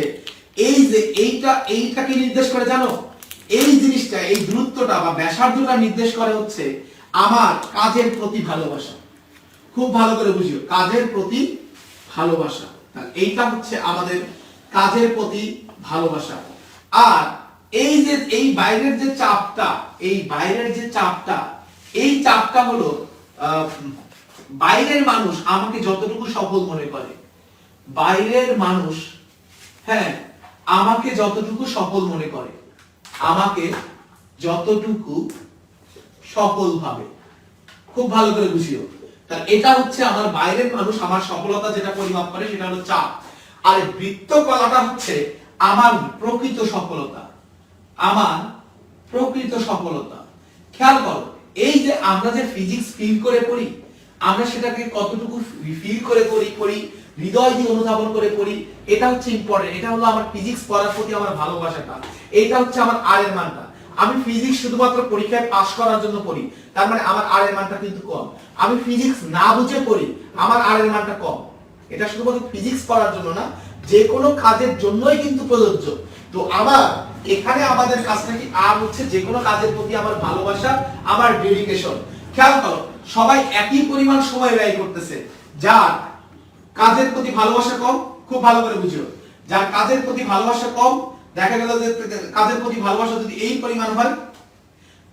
এই যে এইটা কি নির্দেশ করে জানো? এই জিনিসটা, এই দূরত্বটা বা ব্যাসার্ধটা নির্দেশ করে হচ্ছে আমার কাজের প্রতি ভালোবাসা। খুব ভালো করে বুঝিও, কাজের প্রতি ভালোবাসা। তাহলে এইটা হচ্ছে আমাদের কাজের প্রতি ভালোবাসা। আর এই যে এই বাইরের যে চাপটা, এই চাপটা হলো বাইরের মানুষ আমাকে যতটুকু সফল মনে করে, আমাকে যতটুকু সফল ভাবে। খুব ভালো করে বুঝিও। তাহলে এটা হচ্ছে আমার বাইরের মানুষ আমার সফলতা যেটা পরিমাপ করে, সেটা হলো চাপ। আর বৃত্তকলাটা হচ্ছে আমার প্রকৃত সফলতা। খেয়াল করো, এই যে আমরা যে ফিজিক্স ফিল করে পড়ি, আমরা সেটাকে কতটুকু ফিল করে পড়ি, হৃদয় দিয়ে অনুধাবন করে পড়ি, এটা হচ্ছে ইম্পর্টেন্ট। এটা হলো আমার ফিজিক্স পড়ার প্রতি আমার ভালোবাসাটা। এটা হচ্ছে আমার আর এর মানটা। আমি ফিজিক্স শুধুমাত্র পরীক্ষায় পাস করার জন্য পড়ি, তার মানে আমার আর এর মানটা কিন্তু কম। আমি ফিজিক্স না বুঝে পড়ি, আমার আর এর মানটা কম। এটা শুধুমাত্র ফিজিক্স পড়ার জন্য না, যে কোনো কাজের জন্যই কিন্তু প্রযোজ্য। তো আমার এখানে আমাদের কাজটা কি আর হচ্ছে যে কোনো কাজের প্রতি আমার ভালোবাসা, আমার ডেডিকেশন। খেয়াল করো সবাই একই পরিমাণ সময় ব্যয় করতেছে, যার কাজের প্রতি ভালোবাসা কম, খুব ভালো করে বুঝো, যার কাজের প্রতি ভালোবাসা কম, দেখা গেল যে কাজের প্রতি ভালোবাসা যদি এই পরিমাণ হয়,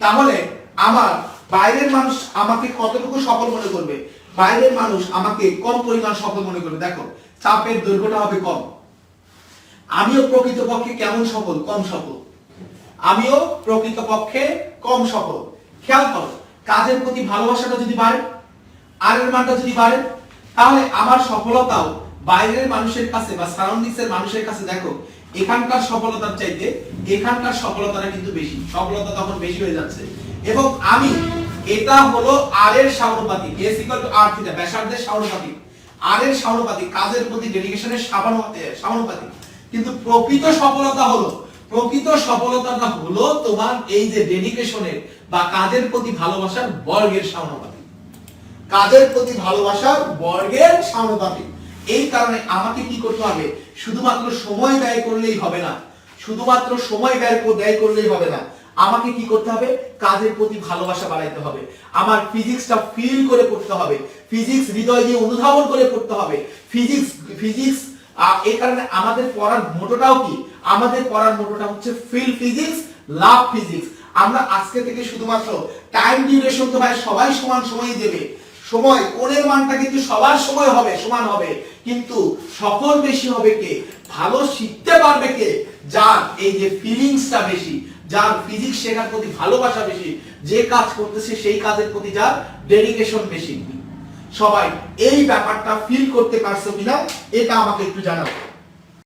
তাহলে আমার বাইরের মানুষ আমাকে কতটুকু সফল মনে করবে, বাইরের মানুষ আমাকে কম পরিমাণ সফল মনে করবে। দেখো চাপের দৈর্ঘ্যটা হবে কম। আমিও প্রকৃতপক্ষে কেমন সফল? কম সফল। আমিও প্রকৃতপক্ষে কম সফল। খেয়াল করো কাজের প্রতি ভালোবাসাটা যদি বাড়ে, আর এর মানটা যদি বাড়ে, তাহলে আমার সফলতাও বাইরের মানুষের কাছে বা সারাউন্ডিংস এর মানুষের কাছে দেখো এখানকার সফলতার চাইতে এখানকার সফলতাটা কিন্তু বেশি, সফলতা তখন বেশি হয়ে যাচ্ছে। এবং আমি এটা হলো আর এর সমানুপাতিক, s r θ ব্যাসার্ধের সমানুপাতিক, আর এর সমানুপাতিক, কাজের প্রতি ডেডিকেশনের সমানুপাতিক। কিন্তু প্রকৃত সফলতা হলো, প্রকৃত সফলতাটা হলো তোমার এই যে ডেডিকেশনের বা কাজের প্রতি ভালোবাসার বর্গের সমানুপাতিক, কাজের প্রতি ভালোবাসার বর্গের সমানুপাতিক। এই কারণে আমাকে কি করতে হবে? শুধুমাত্র সময় ব্যয় করলেই হবে না, শুধুমাত্র সময় ব্যয় করলেই হবে না, আমাকে কি করতে হবে? কাজের প্রতি ভালোবাসা বাড়াইতে হবে। আমার ফিজিক্সটা ফিল করে পড়তে হবে, ফিজিক্স হৃদয় দিয়ে অনুধাবন করে পড়তে হবে। ফিজিক্স এই কারণে আমাদের পড়ার মোটোটাও কি? আমাদের পড়ার মোটোটা হচ্ছে ফিল ফিজিক্স, লাভ ফিজিক্স। আমরা আজকে থেকে শুধুমাত্র টাইম ডিউরেশন তো ভাই সবাই সমান সময় দেবে, সময় কোণের মানটা কিন্তু সবার সময় হবে, সমান হবে, কিন্তু সফল বেশি হবে কে? ভালো শিখতে পারবে কে? যার এই যে ফিলিংসটা বেশি, যার ফিজিক্স শেখার প্রতি ভালোবাসা বেশি, যে কাজ করতেছে সেই কাজের প্রতি যার ডেডিকেশন বেশি। সবাই এই ব্যাপারটা ফিল করতে পারছো কিনা এটা আমাকে একটু জানাও।